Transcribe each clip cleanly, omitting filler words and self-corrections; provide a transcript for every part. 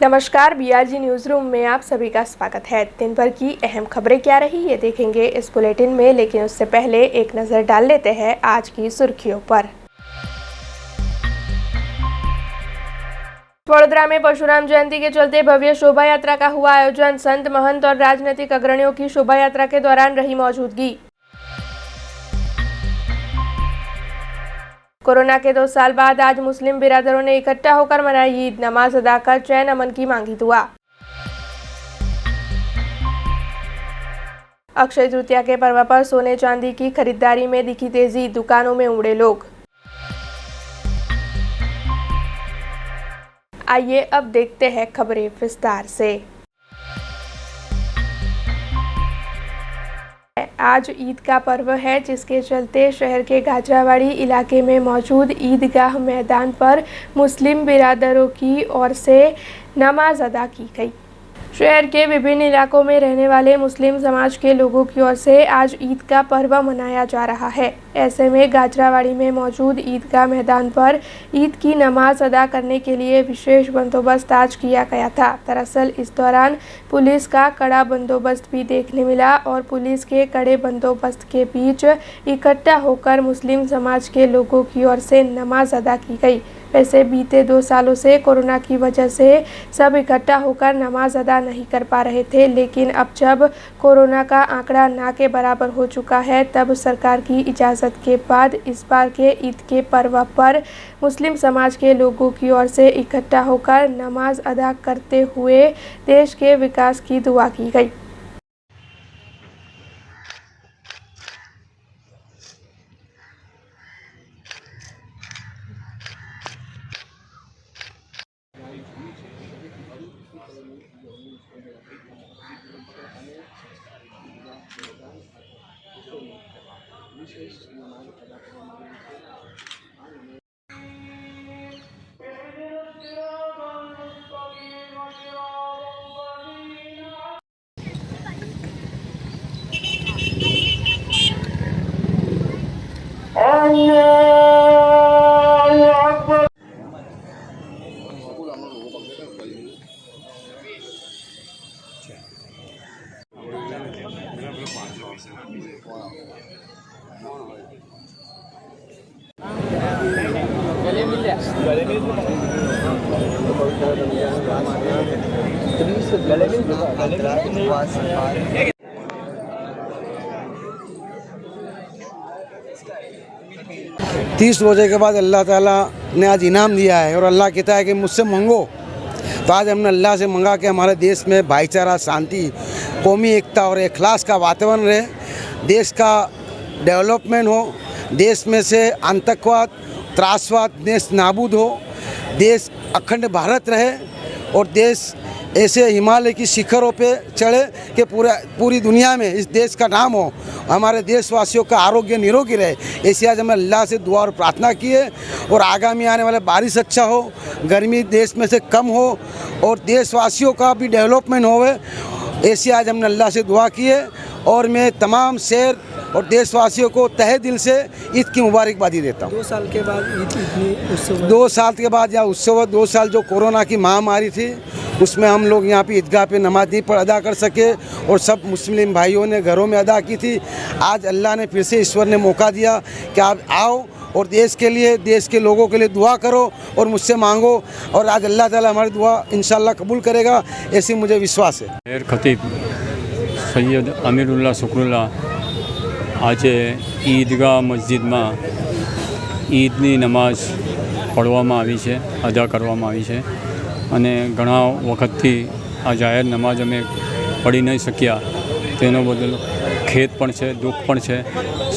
नमस्कार, BRG news room में आप सभी का स्वागत है। दिन भर की अहम खबरें क्या रही ये देखेंगे इस बुलेटिन में, लेकिन उससे पहले एक नज़र डाल लेते हैं आज की सुर्खियों पर। वडोदरा में परशुराम जयंती के चलते भव्य शोभा यात्रा का हुआ आयोजन। संत, महंत और राजनीतिक अग्रणियों की शोभा यात्रा के दौरान रही मौजूदगी। कोरोना के 2 साल बाद आज मुस्लिम बिरादरों ने इकट्ठा होकर मनाई ईद। नमाज अदा कर चैन अमन की मांगी दुआ। अक्षय तृतीया के पर्व पर सोने चांदी की खरीदारी में दिखी तेजी, दुकानों में उमड़े लोग। आइए अब देखते हैं खबरें विस्तार से। आज ईद का पर्व है, जिसके चलते शहर के गाजरावाड़ी इलाके में मौजूद ईदगाह मैदान पर मुस्लिम बिरादरों की ओर से नमाज अदा की गई। शहर के विभिन्न इलाकों में रहने वाले मुस्लिम समाज के लोगों की ओर से आज ईद का पर्व मनाया जा रहा है। ऐसे में गाजरावाड़ी में मौजूद ईदगाह मैदान पर ईद की नमाज अदा करने के लिए विशेष बंदोबस्त आज किया गया था। दरअसल इस दौरान पुलिस का कड़ा बंदोबस्त भी देखने मिला और पुलिस के कड़े बंदोबस्त के बीच इकट्ठा होकर मुस्लिम समाज के लोगों की ओर से नमाज अदा की गई। वैसे बीते 2 सालों से कोरोना की वजह से सब इकट्ठा होकर नमाज अदा नहीं कर पा रहे थे, लेकिन अब जब कोरोना का आंकड़ा ना के बराबर हो चुका है, तब सरकार की इजाज़त के बाद इस बार के ईद के पर्व पर मुस्लिम समाज के लोगों की ओर से इकट्ठा होकर नमाज अदा करते हुए देश के विकास की दुआ की गई। तीस रोजे के बाद अल्लाह ताला ने आज इनाम दिया है और अल्लाह कहता है कि मुझसे मांगो। तो आज हमने अल्लाह से मांगा कि हमारे देश में भाईचारा, शांति, कौमी एकता और इखलास का वातावरण रहे, देश का डेवलपमेंट हो, देश में से आतंकवाद, त्रासवाद देश नाबूद हो, देश अखंड भारत रहे और देश ऐसे हिमालय की शिखरों पे चढ़े कि पूरी दुनिया में इस देश का नाम हो, हमारे देशवासियों का आरोग्य निरोगी रहे। ऐसे आज हमें अल्लाह से दुआ और प्रार्थना की है और आगामी आने वाले बारिश अच्छा हो, गर्मी देश में से कम हो और देशवासियों का भी डेवलपमेंट होवे। ऐसे आज हमने अल्लाह से दुआ की है और मैं तमाम शहर और देशवासियों को तहे दिल से ईद की मुबारकबादी देता हूँ। 2 साल के बाद ईद इतनी उत्सव 2 साल के बाद या उत्सव 2 साल जो कोरोना की महामारी थी उसमें हम लोग यहाँ पे ईदगाह पे नमाज नहीं पढ़ अदा कर सके और सब मुस्लिम भाइयों ने घरों में अदा की थी। आज अल्लाह ने फिर से ईश्वर ने मौका दिया कि आप आओ और देश के लिए, देश के लोगों के लिए दुआ करो और मुझसे मांगो और आज अल्लाह ताला हमारी दुआ इंशाल्लाह कबूल करेगा, ऐसी मुझे विश्वास है। खतीब सैयद अमीरुल्लाह शुक्रुल्लाह આજે ઈદગાહ મસ્જિદમાં ઈદની નમાઝ પઢવામાં આવી છે, અદા કરવામાં આવી છે અને ઘણા વખતથી આ જાહેર નમાઝ અમે પઢી નહીં શક્યા, તેનો બદલ ખેદ પણ છે, દુઃખ પણ છે।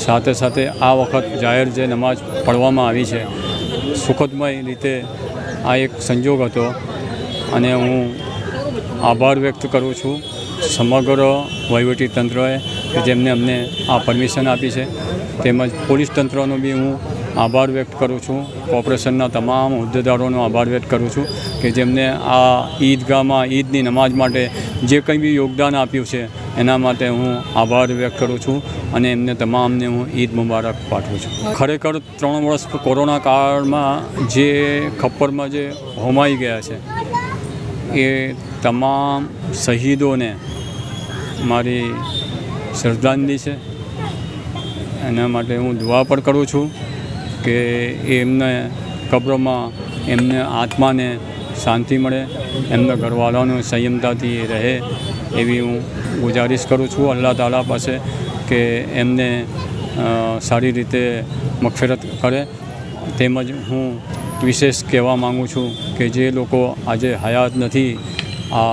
સાથે સાથે આ વખત જાહેર જે નમાઝ પઢવામાં આવી છે, સુખદમય રીતે આ એક સંજોગ હતો અને હું આભાર વ્યક્ત કરું છું સમગ્ર વહીવટીતંત્રએ કે જેમને અમને આ પરમિશન આપી છે, તેમજ પોલીસ તંત્રનો બી હું આભાર વ્યક્ત કરું છું, કોર્પોરેશનના તમામ હોદ્દેદારોનો આભાર વ્યક્ત કરું છું કે જેમને આ ઈદગાહમાં ઈદની નમાઝ માટે જે કંઈ બી યોગદાન આપ્યું છે એના માટે હું આભાર વ્યક્ત કરું છું અને એમને તમામને હું ઈદ મુબારક પાઠવું છું। ખરેખર 3 વર્ષ કોરોના કાળમાં જે ખપ્પરમાં જે હોમાઈ ગયા છે એ તમામ શહીદોને મારી શ્રદ્ધાંજલિ છે. એના માટે હું દુઆ પણ કરું છું કે એમને કબ્રમાં એમને આત્માને શાંતિ મળે, એમના ઘરવાળાનો સંયમતાથી રહે એવી હું ગુજારિશ કરું છું અલ્લાહ તાલા પાસે કે એમને સારી રીતે મગફિરત કરે. તેમજ હું વિશેષ કહેવા માગું છું કે જે લોકો આજે હયાત નથી આ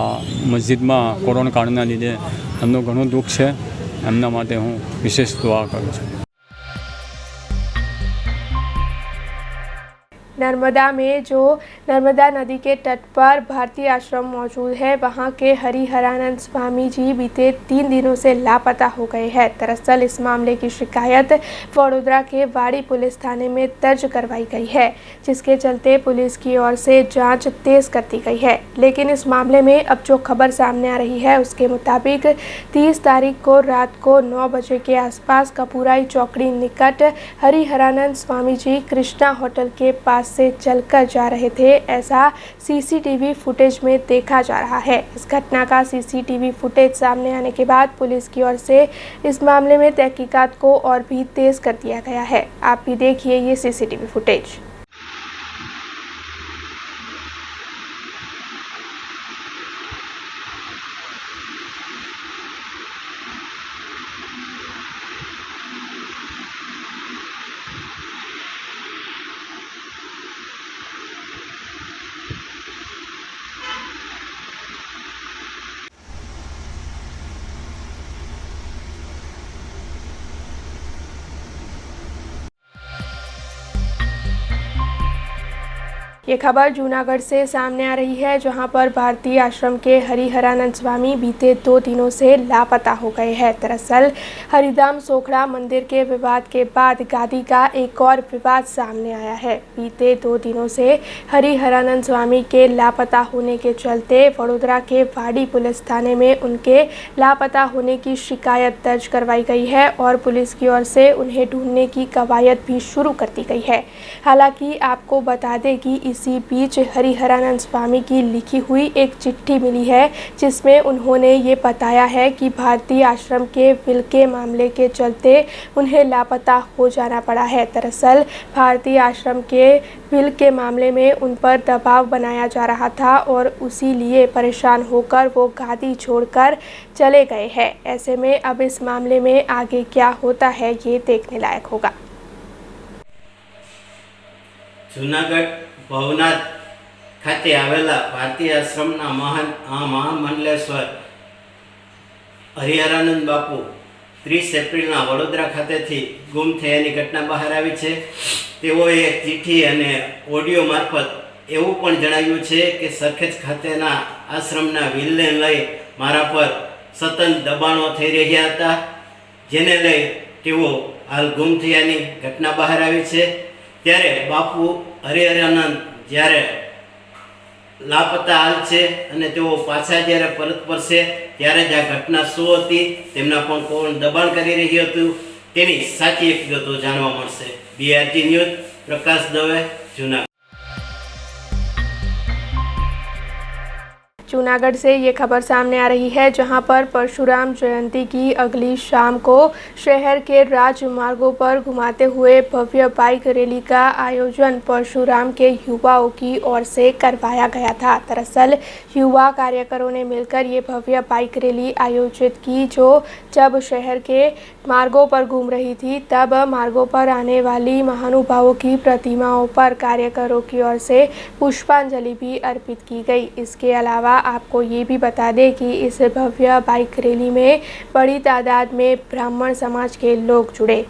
મસ્જિદમાં કોરોના કાળના લીધે એમનું ઘણું દુઃખ છે. એમના માટે હું વિશેષ દુઆ કરું છું. नर्मदा में जो नर्मदा नदी के तट पर भारतीय आश्रम मौजूद है, वहां के हरिहरानंद स्वामी जी बीते 3 दिनों से लापता हो गए हैं. दरअसल इस मामले की शिकायत वडोदरा के वाड़ी पुलिस थाने में दर्ज करवाई गई है, जिसके चलते पुलिस की ओर से जांच तेज कर दी गई है. लेकिन इस मामले में अब जो खबर सामने आ रही है उसके मुताबिक 30 तारीख को रात को 9 बजे के आसपास कपूराई चौकड़ी निकट हरिहरानंद स्वामी जी कृष्णा होटल के पास से चलकर जा रहे थे, ऐसा सीसीटीवी फुटेज में देखा जा रहा है. इस घटना का सीसीटीवी फुटेज सामने आने के बाद पुलिस की ओर से इस मामले में तहकीकात को और भी तेज कर दिया गया है. आप भी देखिए ये सीसीटीवी फुटेज. ये खबर जूनागढ़ से सामने आ रही है, जहां पर भारतीय आश्रम के हरिहरानंद स्वामी बीते 2 दिनों से लापता हो गए हैं. दरअसल हरिधाम सोखड़ा मंदिर के विवाद के बाद गादी का एक और विवाद सामने आया है. बीते 2 दिनों से हरिहरानंद स्वामी के लापता होने के चलते वडोदरा के वाड़ी पुलिस थाने में उनके लापता होने की शिकायत दर्ज करवाई गई है और पुलिस की ओर से उन्हें ढूंढने की कवायद भी शुरू कर दी गई है. हालांकि आपको बता दें कि इसी बीच हरिहरानंद स्वामी की लिखी हुई एक चिट्ठी मिली है, जिसमें उन्होंने ये बताया है कि भारतीय आश्रम के विल के मामले के चलते उन्हें लापता हो जाना पड़ा है. दरअसल भारतीय आश्रम के विल के मामले में उन पर दबाव बनाया जा रहा था और उसी लिए परेशान होकर वो गादी छोड़कर चले गए हैं. ऐसे में अब इस मामले में आगे क्या होता है ये देखने लायक होगा. जूनागढ़ भवनाथ खाते आवेला भारतीय आश्रमना महामंडलेश्वर हरिहरानंद बापू 30 एप्रिलना वडोदरा खातेथी गुम थयानी घटना बहार आवी छे. तेओए एक चिठ्ठी अने ऑडियो मार्फत एवुं पण जणाव्युं छे के सरखेज खातेना आश्रमना विलने लई मारा पर सतत दबाणो थई रह्या हता, जेने लई तेओ हाल गुम थयानी घटना बहार आवी छे. त्यारे बापू हरिहरानंद જ્યારે લાપતા હાલ છે અને તેઓ પાછા જ્યારે પરત ફરશે ત્યારે જ આ ઘટના શું હતી, તેમના પણ કોણ દબાણ કરી રહ્યું હતું તેની સાચી વિગતો જાણવા મળશે. BRT ન્યૂઝ, પ્રકાશ દવે, જૂનાગઢ. जूनागढ़ से ये खबर सामने आ रही है, जहां पर परशुराम जयंती की अगली शाम को शहर के राजमार्गों पर घुमाते हुए भव्य बाइक रैली का आयोजन परशुराम के युवाओं की ओर से करवाया गया था. दरअसल युवा कार्यकरों ने मिलकर ये भव्य बाइक रैली आयोजित की, जो जब शहर के मार्गों पर घूम रही थी तब मार्गों पर आने वाली महानुभावों की प्रतिमाओं पर कार्यकरों की ओर से पुष्पांजलि भी अर्पित की गई. इसके अलावा आपको ये भी बता दें कि इस भव्य बाइक रैली में बड़ी तादाद में ब्राह्मण समाज के लोग जुड़े.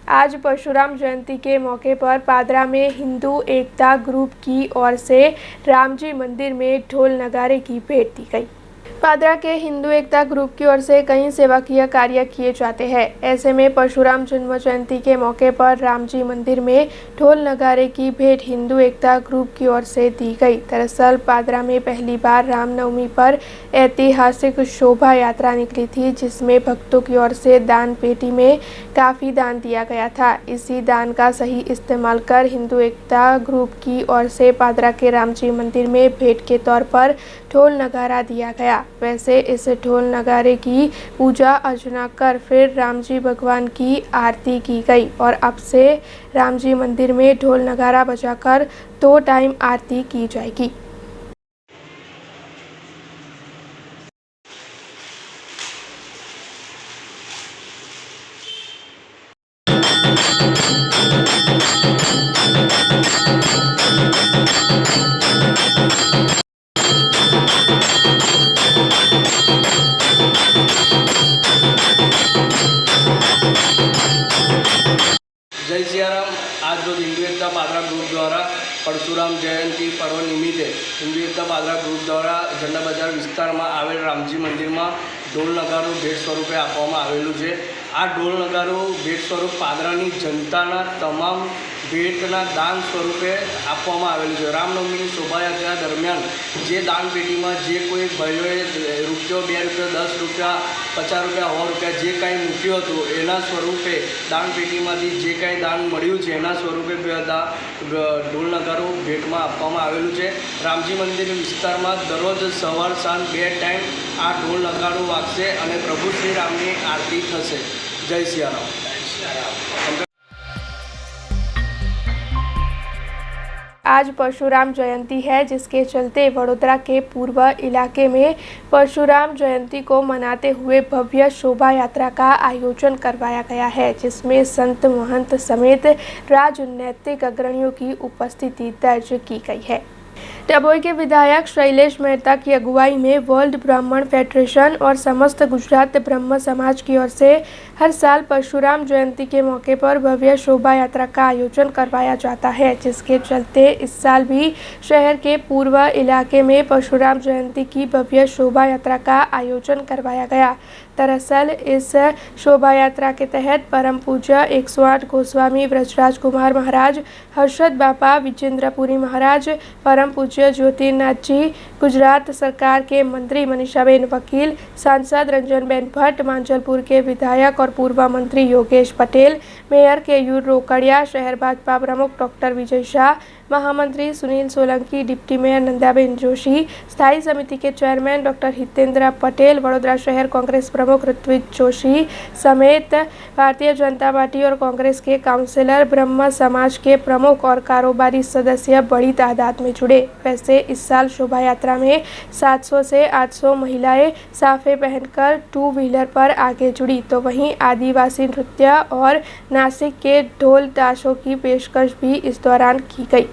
आज परशुराम जयंती के मौके पर पादरा में हिंदू एकता ग्रुप की ओर से रामजी मंदिर में ढोल नगारे की भेंट दी गई। पादरा के हिंदू एकता ग्रुप की ओर से कई सेवाकीय कार्य किए जाते हैं। ऐसे में परशुराम जन्म जयंती के मौके पर रामजी मंदिर में ढोल नगारे की भेंट हिंदू एकता ग्रुप की ओर से दी गई। दरअसल पादरा में पहली बार रामनवमी पर ऐतिहासिक शोभा यात्रा निकली थी, जिसमें भक्तों की ओर से दान पेटी में काफ़ी दान दिया गया था। इसी दान का सही इस्तेमाल कर हिंदू एकता ग्रुप की ओर से पादरा के रामजी मंदिर में भेंट के तौर पर ढोल नगारा दिया गया। वैसे इस ढोल नगारे की पूजा अर्चना कर फिर रामजी भगवान की आरती की गई और अब से रामजी मंदिर में ढोल नगारा बजाकर 2 टाइम आरती की जाएगी। जय सियाराम। आज रोज हिंदू एकता पादरा ग्रुप द्वारा परशुराम जयंती पर्व निमित्ते हिंदू एकता पादरा ग्रुप द्वारा झंडा बजार વિસ્તારમાં આવેલ રામજી મંદિરમાં ઢોલ નગારો ભેટ સ્વરૂપે આપવામાં આવેલું છે। આ ઢોલ નગારો ભેટ સ્વરૂપ પાદરાની જનતાના તમામ ભેટના દાન સ્વરૂપે આપવામાં આવેલું છે। રામનવમીની શોભાયાત્રા દરમિયાન જે દાન પેટીમાં જે કોઈ ભાઈઓએ રૂપિયો 2 રૂપિયા 10 રૂપિયા 50 રૂપિયા 100 રૂપિયા જે કાંઈ મૂક્યું હતું એના સ્વરૂપે દાન પેટીમાંથી જે કાંઈ દાન મળ્યું છે એના સ્વરૂપે ઢોલ નગારો ભેટમાં આપવામાં આવેલું છે। રામજી મંદિર વિસ્તારમાં દરરોજ સવાર સાંજ 2 ટાઈમ આ ઢોલ નગારો વાગશે અને પ્રભુ શ્રી રામની આરતી થશે। જય સિયારામ। आज परशुराम जयंती है, जिसके चलते वडोदरा के पूर्व इलाके में परशुराम जयंती को मनाते हुए भव्य शोभा यात्रा का आयोजन करवाया गया है, जिसमें संत महंत समेत राजनैतिक अग्रणियों की उपस्थिति दर्ज की गई है। डभोई के विधायक शैलेश मेहता की अगुवाई में वर्ल्ड ब्राह्मण फेडरेशन और समस्त गुजरात ब्रह्म समाज की ओर से हर साल परशुराम जयंती के मौके पर भव्य शोभा यात्रा का आयोजन करवाया जाता है, जिसके चलते इस साल भी शहर के पूर्व इलाके में परशुराम जयंती की भव्य शोभा यात्रा का आयोजन करवाया गया। दरअसल इस शोभा यात्रा के तहत परम पूज्य 108 गोस्वामी ब्रजराज कुमार महाराज, हर्षद बापा विजेंद्रपुरी महाराज, परम पूज्य ज्योतिर्नाथ जी, गुजरात सरकार के मंत्री मनीषाबेन वकील, सांसद रंजनबेन भट्ट, मांजलपुर के विधायक और पूर्व मंत्री योगेश पटेल, मेयर केयूर रोकड़िया, शहर भाजपा प्रमुख डॉक्टर विजय शाह, महामंत्री सुनील सोलंकी, डिप्टी मेयर नंदाबेन जोशी, स्थायी समिति के चेयरमैन डॉक्टर हितेंद्र पटेल, वडोदरा शहर कांग्रेस प्रमुख ऋत्विक जोशी समेत भारतीय जनता पार्टी और कांग्रेस के काउंसिलर, ब्रह्म समाज के प्रमुख और कारोबारी सदस्य बड़ी तादाद में जुड़े। वैसे इस साल शोभा यात्रा में 700 से 800 महिलाएं साफे पहनकर 2 व्हीलर पर आगे जुड़ी, तो वहीं आदिवासी नृत्य और नासिक के ढोल ताशों की पेशकश भी इस दौरान की गई।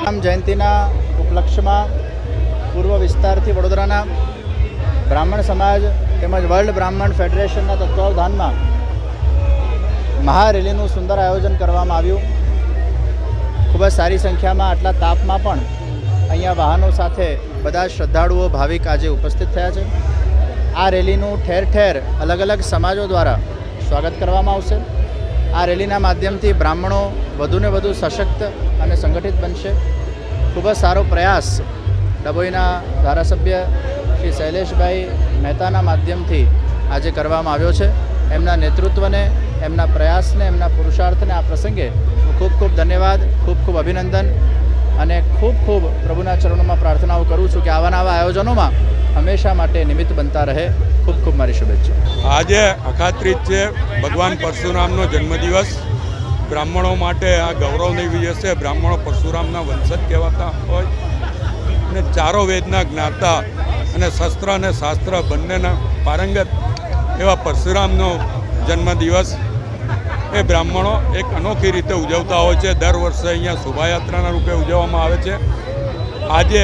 રામ જયંતિના ઉપલક્ષ્યમાં પૂર્વ વિસ્તારથી વડોદરાના બ્રાહ્મણ સમાજ તેમજ વર્લ્ડ બ્રાહ્મણ ફેડરેશનના તત્વાવધાનમાં મહારેલીનું સુંદર આયોજન કરવામાં આવ્યું। ખૂબ જ સારી સંખ્યામાં આટલા તાપમાં પણ અહીંયા વાહનો સાથે બધા શ્રદ્ધાળુઓ ભાવિક આજે ઉપસ્થિત થયા છે। આ રેલીનું ઠેર ઠેર અલગ અલગ સમાજો દ્વારા સ્વાગત કરવામાં આવશે। આ રેલીના માધ્યમથી બ્રાહ્મણો વધુને વધુ સશક્ત અને સંગઠિત બનશે। ખૂબ જ સારો પ્રયાસ ડભોઈના ધારાસભ્ય શ્રી શૈલેષભાઈ મહેતાના માધ્યમથી આજે કરવામાં આવ્યો છે। એમના નેતૃત્વને એમના પ્રયાસને, એમના પુરુષાર્થને આ પ્રસંગે હું ખૂબ ખૂબ ધન્યવાદ, ખૂબ ખૂબ અભિનંદન અને ખૂબ ખૂબ પ્રભુના ચરણોમાં પ્રાર્થનાઓ કરું છું કે આવા નવા આયોજનોમાં હંમેશા માટે નિમિત્ત બનતા રહે. ખૂબ ખૂબ મારી શુભેચ્છા. આજે અખાત્રીજ છે, ભગવાન પરશુરામનો જન્મદિવસ. બ્રાહ્મણો માટે આ ગૌરવની દિવસ છે. બ્રાહ્મણો પરશુરામના વંશજ કહેવાતા હોય અને ચારો વેદના જ્ઞાતા અને શસ્ત્ર અને શાસ્ત્ર બંનેના પારંગત એવા પરશુરામનો જન્મદિવસ એ બ્રાહ્મણો એક અનોખી રીતે ઉજવતા હોય છે. દર વર્ષે અહીંયા શોભાયાત્રાના રૂપે ઉજવવામાં આવે છે. આજે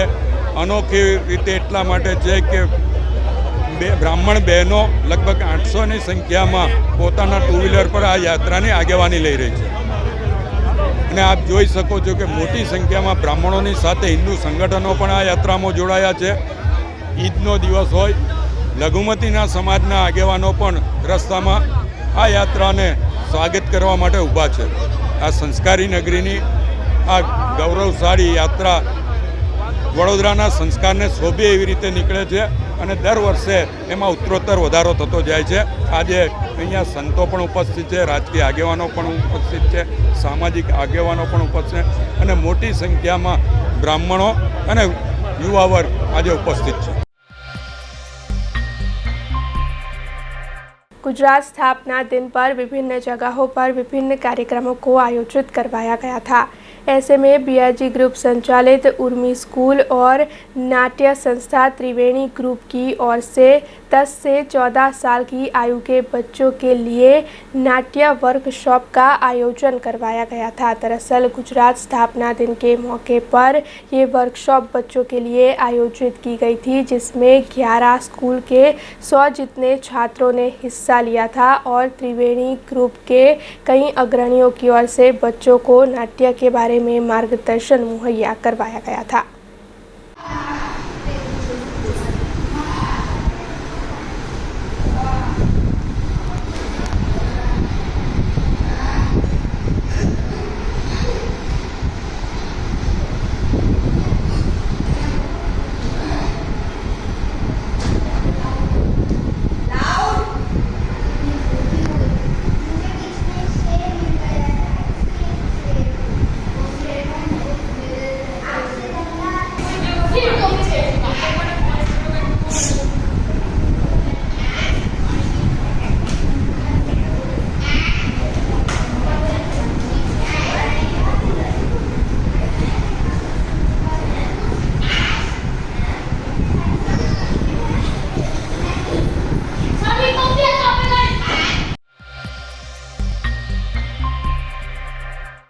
અનોખી રીતે એટલા માટે છે કે બ્રાહ્મણ બહેનો લગભગ 800ની સંખ્યામાં પોતાના ટુ વ્હીલર પર આ યાત્રાની આગેવાની લઈ રહી છે અને આપ જોઈ શકો છો કે મોટી સંખ્યામાં બ્રાહ્મણોની સાથે હિન્દુ સંગઠનો પણ આ યાત્રામાં જોડાયા છે. ઈદનો દિવસ હોય, લઘુમતીના સમાજના આગેવાનો પણ રસ્તામાં આ યાત્રાને સ્વાગત કરવા માટે ઊભા છે. આ સંસ્કારી નગરીની આ ગૌરવશાળી યાત્રા વડોદરાના સંસ્કારને શોભે એવી રીતે નીકળે છે અને દર વર્ષે એમાં ઉત્તરોત્તર વધારો થતો જાય છે. આજે અહીંયા સંતો પણ ઉપસ્થિત છે, રાજકીય આગેવાનો પણ ઉપસ્થિત છે, સામાજિક આગેવાનો પણ ઉપસ્થિત છે અને મોટી સંખ્યામાં બ્રાહ્મણો અને યુવા વર્ગ આજે ઉપસ્થિત છે. गुजरात स्थापना दिन पर विभिन्न जगहों पर विभिन्न कार्यक्रमों को आयोजित करवाया गया था। ऐसे में बीआरजी ग्रुप संचालित उर्मी स्कूल और नाट्य संस्था त्रिवेणी ग्रुप की ओर से 10 से 14 साल की आयु के बच्चों के लिए नाट्य वर्कशॉप का आयोजन करवाया गया था। दरअसल गुजरात स्थापना दिन के मौके पर ये वर्कशॉप बच्चों के लिए आयोजित की गई थी, जिसमें 11 स्कूल के 100 जितने छात्रों ने हिस्सा लिया था और त्रिवेणी ग्रुप के कई अग्रणियों की ओर से बच्चों को नाट्य के बारे में मार्गदर्शन मुहैया करवाया गया था।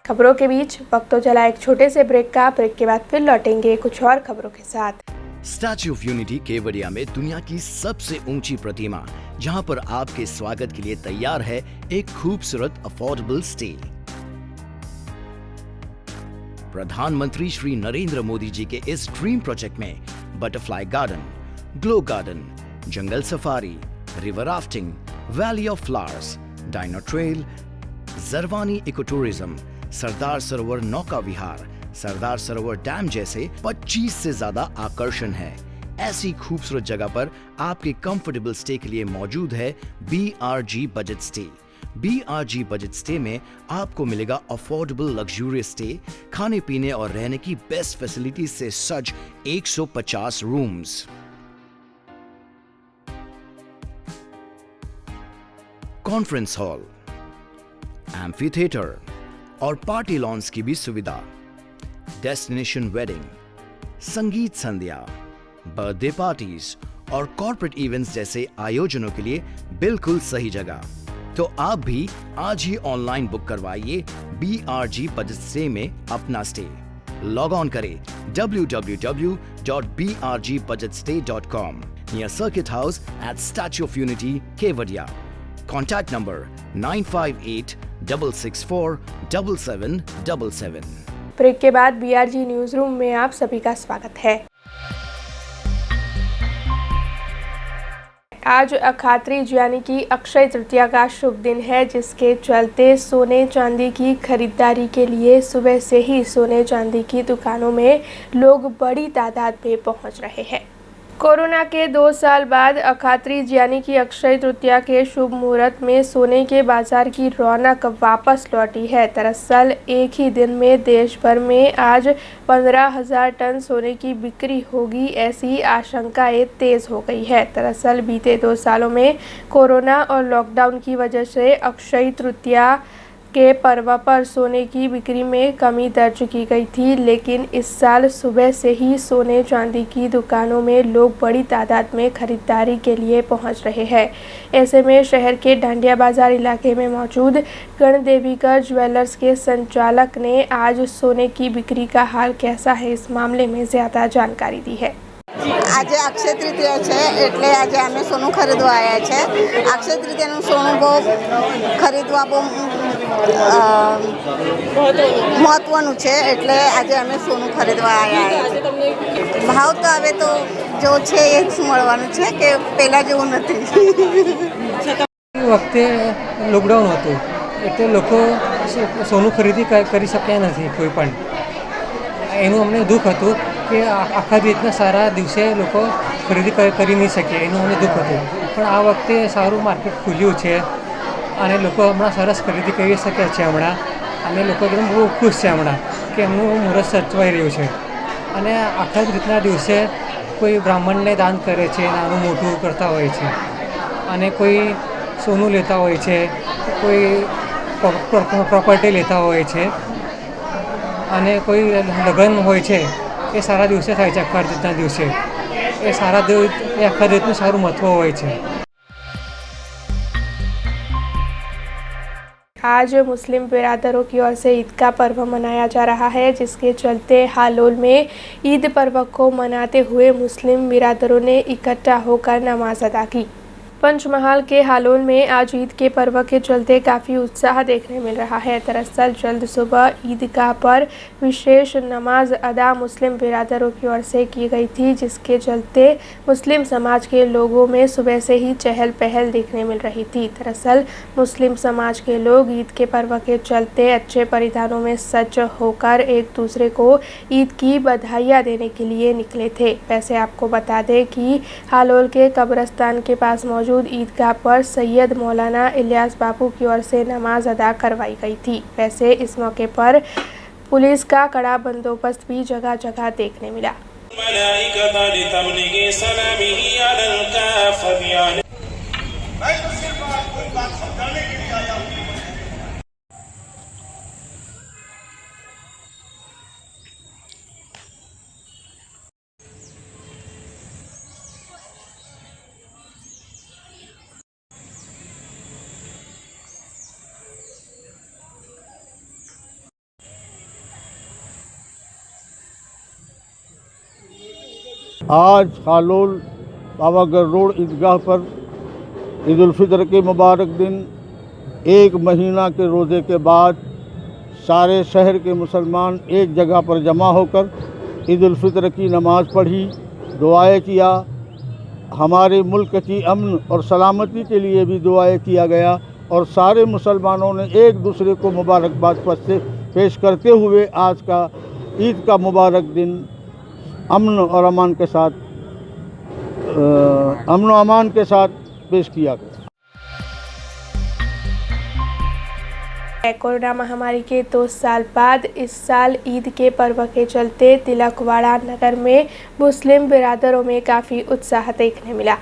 खबरों के बीच वक्त तो चला एक छोटे से ब्रेक का। ब्रेक के बाद फिर लौटेंगे कुछ और खबरों के साथ। स्टैच्यू ऑफ यूनिटी केवड़िया में दुनिया की सबसे ऊंची प्रतिमा, जहां पर आपके स्वागत के लिए तैयार है एक खूबसूरत अफोर्डेबल स्टे। प्रधानमंत्री श्री नरेंद्र मोदी जी के इस ड्रीम प्रोजेक्ट में butterfly garden, glow garden, jungle safari, river rafting, valley of flowers, dino trail, Jarwani eco tourism, Sardar Sarovar नौका विहार, सरदार सरोवर डैम जैसे 25 से ज्यादा आकर्षण है। ऐसी खूबसूरत जगह पर आपके कंफर्टेबल स्टे के लिए मौजूद है BRG budget stay. BRG budget stay में आपको मिलेगा अफोर्डेबल लग्जूरियस स्टे, खाने पीने और रहने की बेस्ट फैसिलिटीज से सज्ज 150 rooms. Conference hall, amphi theatre और पार्टी लॉन्स की भी सुविधा, डेस्टिनेशन वेडिंग, संगीत संध्या, बर्थडे पार्टीज और कॉर्पोरेट इवेंट्स जैसे आयोजनों के लिए बिल्कुल सही जगह। तो आप भी आज ही ऑनलाइन बुक करवाइए BRG बजट स्टे में अपना स्टे। लॉग ऑन करें www.brgbudgetstay.com near circuit house at statue of unity Kevadia. Contact number 9586647777। Break के बाद BRG न्यूज रूम में आप सभी का स्वागत है। आज अखात्रीज यानी कि अक्षय तृतीया का शुभ दिन है, जिसके चलते सोने चांदी की खरीदारी के लिए सुबह से ही सोने चांदी की दुकानों में लोग बड़ी तादाद में पहुंच रहे हैं। कोरोना के 2 साल बाद अखात्रीज यानी कि अक्षय तृतीया के शुभ मुहूर्त में सोने के बाजार की रौनक वापस लौटी है। दरअसल एक ही दिन में देश भर में आज 15,000 टन सोने की बिक्री होगी, ऐसी आशंकाएं तेज हो गई है। दरअसल बीते 2 सालों में कोरोना और लॉकडाउन की वजह से अक्षय तृतीया के पर्व पर सोने की बिक्री में कमी दर्ज की गई थी, लेकिन इस साल सुबह से ही सोने चांदी की दुकानों में लोग बड़ी तादाद में खरीदारी के लिए पहुंच रहे हैं। ऐसे में शहर के डांडिया बाजार इलाके में मौजूद गणदेवीकर ज्वेलर्स के संचालक ने आज सोने की बिक्री का हाल कैसा है, इस मामले में ज़्यादा जानकारी दी है। आज अक्षय तृतीया है એટલે આજે અમે સોનું ખરીદવા આવ્યા છે। અક્ષય તૃતીયાનું સોનું બહુ ખરીદવા બહુ મહત્વનું છે એટલે આજે અમે સોનું ખરીદવા આવ્યા છે। ભાવ તો હવે તો જો છે એ જ મળવાનું છે કે પહેલાં જેવું નથી। વખતે લોકડાઉન હતું એટલે લોકો સોનું ખરીદી કરી શક્યા નથી કોઈ પણ। એનું અમને દુઃખ હતું કે આખા રીતના સારા દિવસે લોકો ખરીદી કરી નહીં શકે, એનું અમને દુઃખ હતું। પણ આ વખતે સારું માર્કેટ ખુલ્યું છે અને લોકો હમણાં સરસ ખરીદી કરી શકે છે હમણાં, અને લોકો એકદમ બહુ ખુશ છે હમણાં કે એમનું મુહૂર્ત સચવાઈ રહ્યું છે। અને આખા રીતના દિવસે કોઈ બ્રાહ્મણને દાન કરે છે, નાનું મોટું કરતા હોય છે, અને કોઈ સોનું લેતા હોય છે, કોઈ પ્રોપર્ટી લેતા હોય છે, અને કોઈ લગ્ન હોય છે એ સારા દિવસે થાય છે। આખા રીતના દિવસે એ આખા રીતનું સારું મહત્વ હોય છે। आज मुस्लिम बिरादरों की ओर से ईद का पर्व मनाया जा रहा है, जिसके चलते हालोल में ईद पर्व को मनाते हुए मुस्लिम बिरादरों ने इकट्ठा होकर नमाज अदा की। पंचमहाल के हालोल में आज ईद के पर्व के चलते काफ़ी उत्साह देखने मिल रहा है। दरअसल जल्द सुबह ईदगाह पर विशेष नमाज अदा मुस्लिम बिरादरों की ओर से की गई थी, जिसके चलते मुस्लिम समाज के लोगों में सुबह से ही चहल पहल देखने मिल रही थी। दरअसल मुस्लिम समाज के लोग ईद के पर्व के चलते अच्छे परिधानों में सज होकर एक दूसरे को ईद की बधाइयाँ देने के लिए निकले थे। वैसे आपको बता दें कि हालोल के कब्रस्तान के पास मौजूद ईदगाह पर सैयद मौलाना इलियास बापू की ओर से नमाज अदा करवाई गई थी। वैसे इस मौके पर पुलिस का कड़ा बंदोबस्त भी जगह जगह देखने मिला। आज हालोल पावागढ़ रोड ईदगाह पर ईद उल फितर के मुबारक दिन 1 महीना के रोज़े के बाद सारे शहर के मुसलमान एक जगह पर जमा होकर ईद उल फितर की नमाज़ पढ़ी, दुआएं किया। हमारे मुल्क की अमन और सलामती के लिए भी दुआएं किया गया और सारे मुसलमानों ने एक दूसरे को मुबारकबाद पेश करते हुए आज का ईद का मुबारक दिन अमन और अमान के साथ पेश किया गया। कोरोना महामारी के 2 साल बाद इस साल ईद के पर्व के चलते तिलकवाड़ा नगर में मुस्लिम बिरादरों में काफ़ी उत्साह देखने मिला।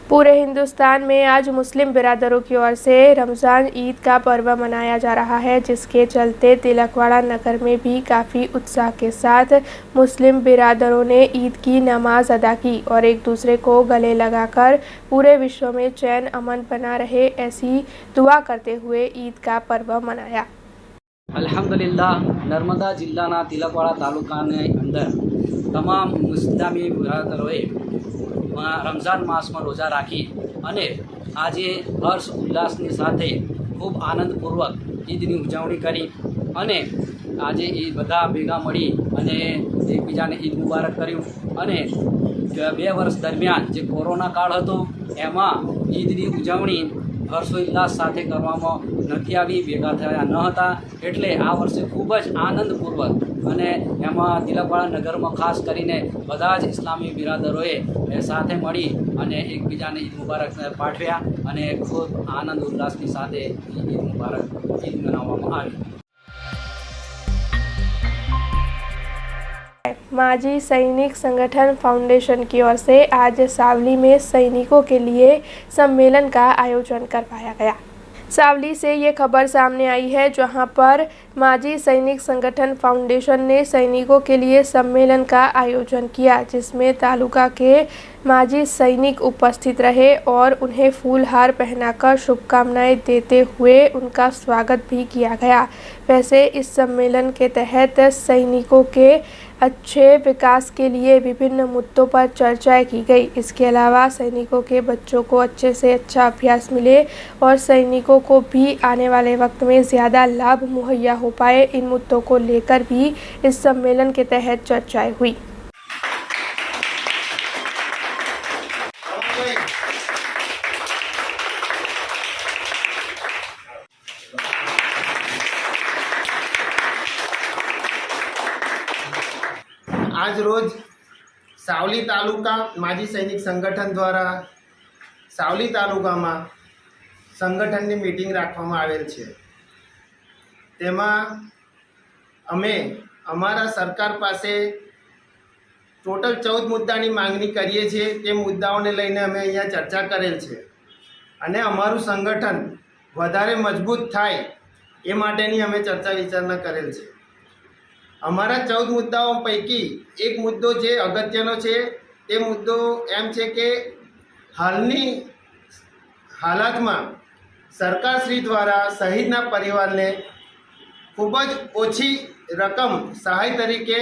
पूरे हिंदुस्तान में आज मुस्लिम बिरादरों की ओर से रमज़ान ईद का पर्व मनाया जा रहा है, जिसके चलते तिलकवाड़ा नगर में भी काफ़ी उत्साह के साथ मुस्लिम बिरादरों ने ईद की नमाज अदा की और एक दूसरे को गले लगाकर पूरे विश्व में चैन अमन बना रहे, ऐसी दुआ करते हुए ईद का पर्व मनाया। अल्हम्दुलिल्लाह नर्मदा जिल्लाना तिलकवाड़ा तालुकाने अंदर તમામ મુસ્લિમી બિરાદરોએ રમઝાન માસમાં રોજા રાખી અને આજે હર્ષ ઉલ્લાસની સાથે ખૂબ આનંદપૂર્વક ઈદની ઉજવણી કરી અને આજે એ બધા ભેગા મળી અને એકબીજાને ઈદ મુબારક કર્યું અને 2 વર્ષ દરમિયાન જે કોરોના કાળ હતો એમાં ઈદની ઉજવણી હર્ષોલ્લાસ સાથે કરવામાં નથી આવી, ભેગા થયા ન હતા. એટલે આ વર્ષે ખૂબ જ આનંદપૂર્વક અને એમાં તિલકવાડા નગરમાં ખાસ કરીને બધા જ ઇસ્લામી બિરાદરોએ સાથે મળી અને એકબીજાને ઈદ મુબારક પાઠવ્યા અને ખૂબ આનંદ ઉલ્લાસની સાથે ઈદ मुबारक ईद मनावવામાં આવી. माजी सैनिक संगठन फाउंडेशन की ओर से आज सावली में सैनिकों के लिए सम्मेलन का आयोजन करवाया गया। सावली से ये खबर सामने आई है, जहां पर माजी सैनिक संगठन फाउंडेशन ने सैनिकों के लिए सम्मेलन का आयोजन किया, जिसमें तालुका के माजी सैनिक उपस्थित रहे और उन्हें फूलहार पहनाकर शुभकामनाएं देते हुए उनका स्वागत भी किया गया। वैसे इस सम्मेलन के तहत सैनिकों के अच्छे विकास के लिए विभिन्न मुद्दों पर चर्चाएं की गई। इसके अलावा सैनिकों के बच्चों को अच्छे से अच्छा अभ्यास मिले और सैनिकों को भी आने वाले वक्त में ज़्यादा लाभ मुहैया हो पाए, इन मुद्दों को लेकर भी इस सम्मेलन के तहत चर्चाएं हुई। आज रोज सावली तालुका माजी सैनिक संगठन द्वारा सावली तालुका में संगठन की मीटिंग राखवामां आवेल छे। तेमां अमे अमारा सरकार पासे टोटल 14 मुद्दानी मांगणी करीए छे। ते मुद्दाओने लईने अमे अहींया चर्चा करेल छे अने अमारुं संगठन वधारे मजबूत थाय ए माटेनी अमे चर्चा विचारना करेल छे। अमारा 14 मुद्दाओं पैकी एक मुद्दो जे अगत्यनो छे ते मुद्दो एम छे के हालनी हालातमां सरकारश्री द्वारा शहीदना परिवारने खूब ज ओછી रकम सहाय तरीके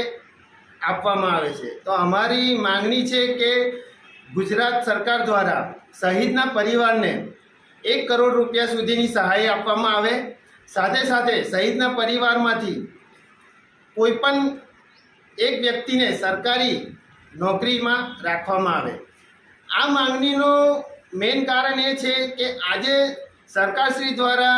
आपवामां आवे छे। तो अमारी मांगणी छे के गुजरात सरकार द्वारा शहीदना परिवारने 1 करोड़ रुपया सुधीनी सहाय आपवामां आवे। साथे साथे शहीदना परिवारमांथी कोईपण एक व्यक्ति ने सरकारी नौकरी में राखवामां आवे। आ मांगनीनो मेन कारण ये छे कि आजे सरकारश्री द्वारा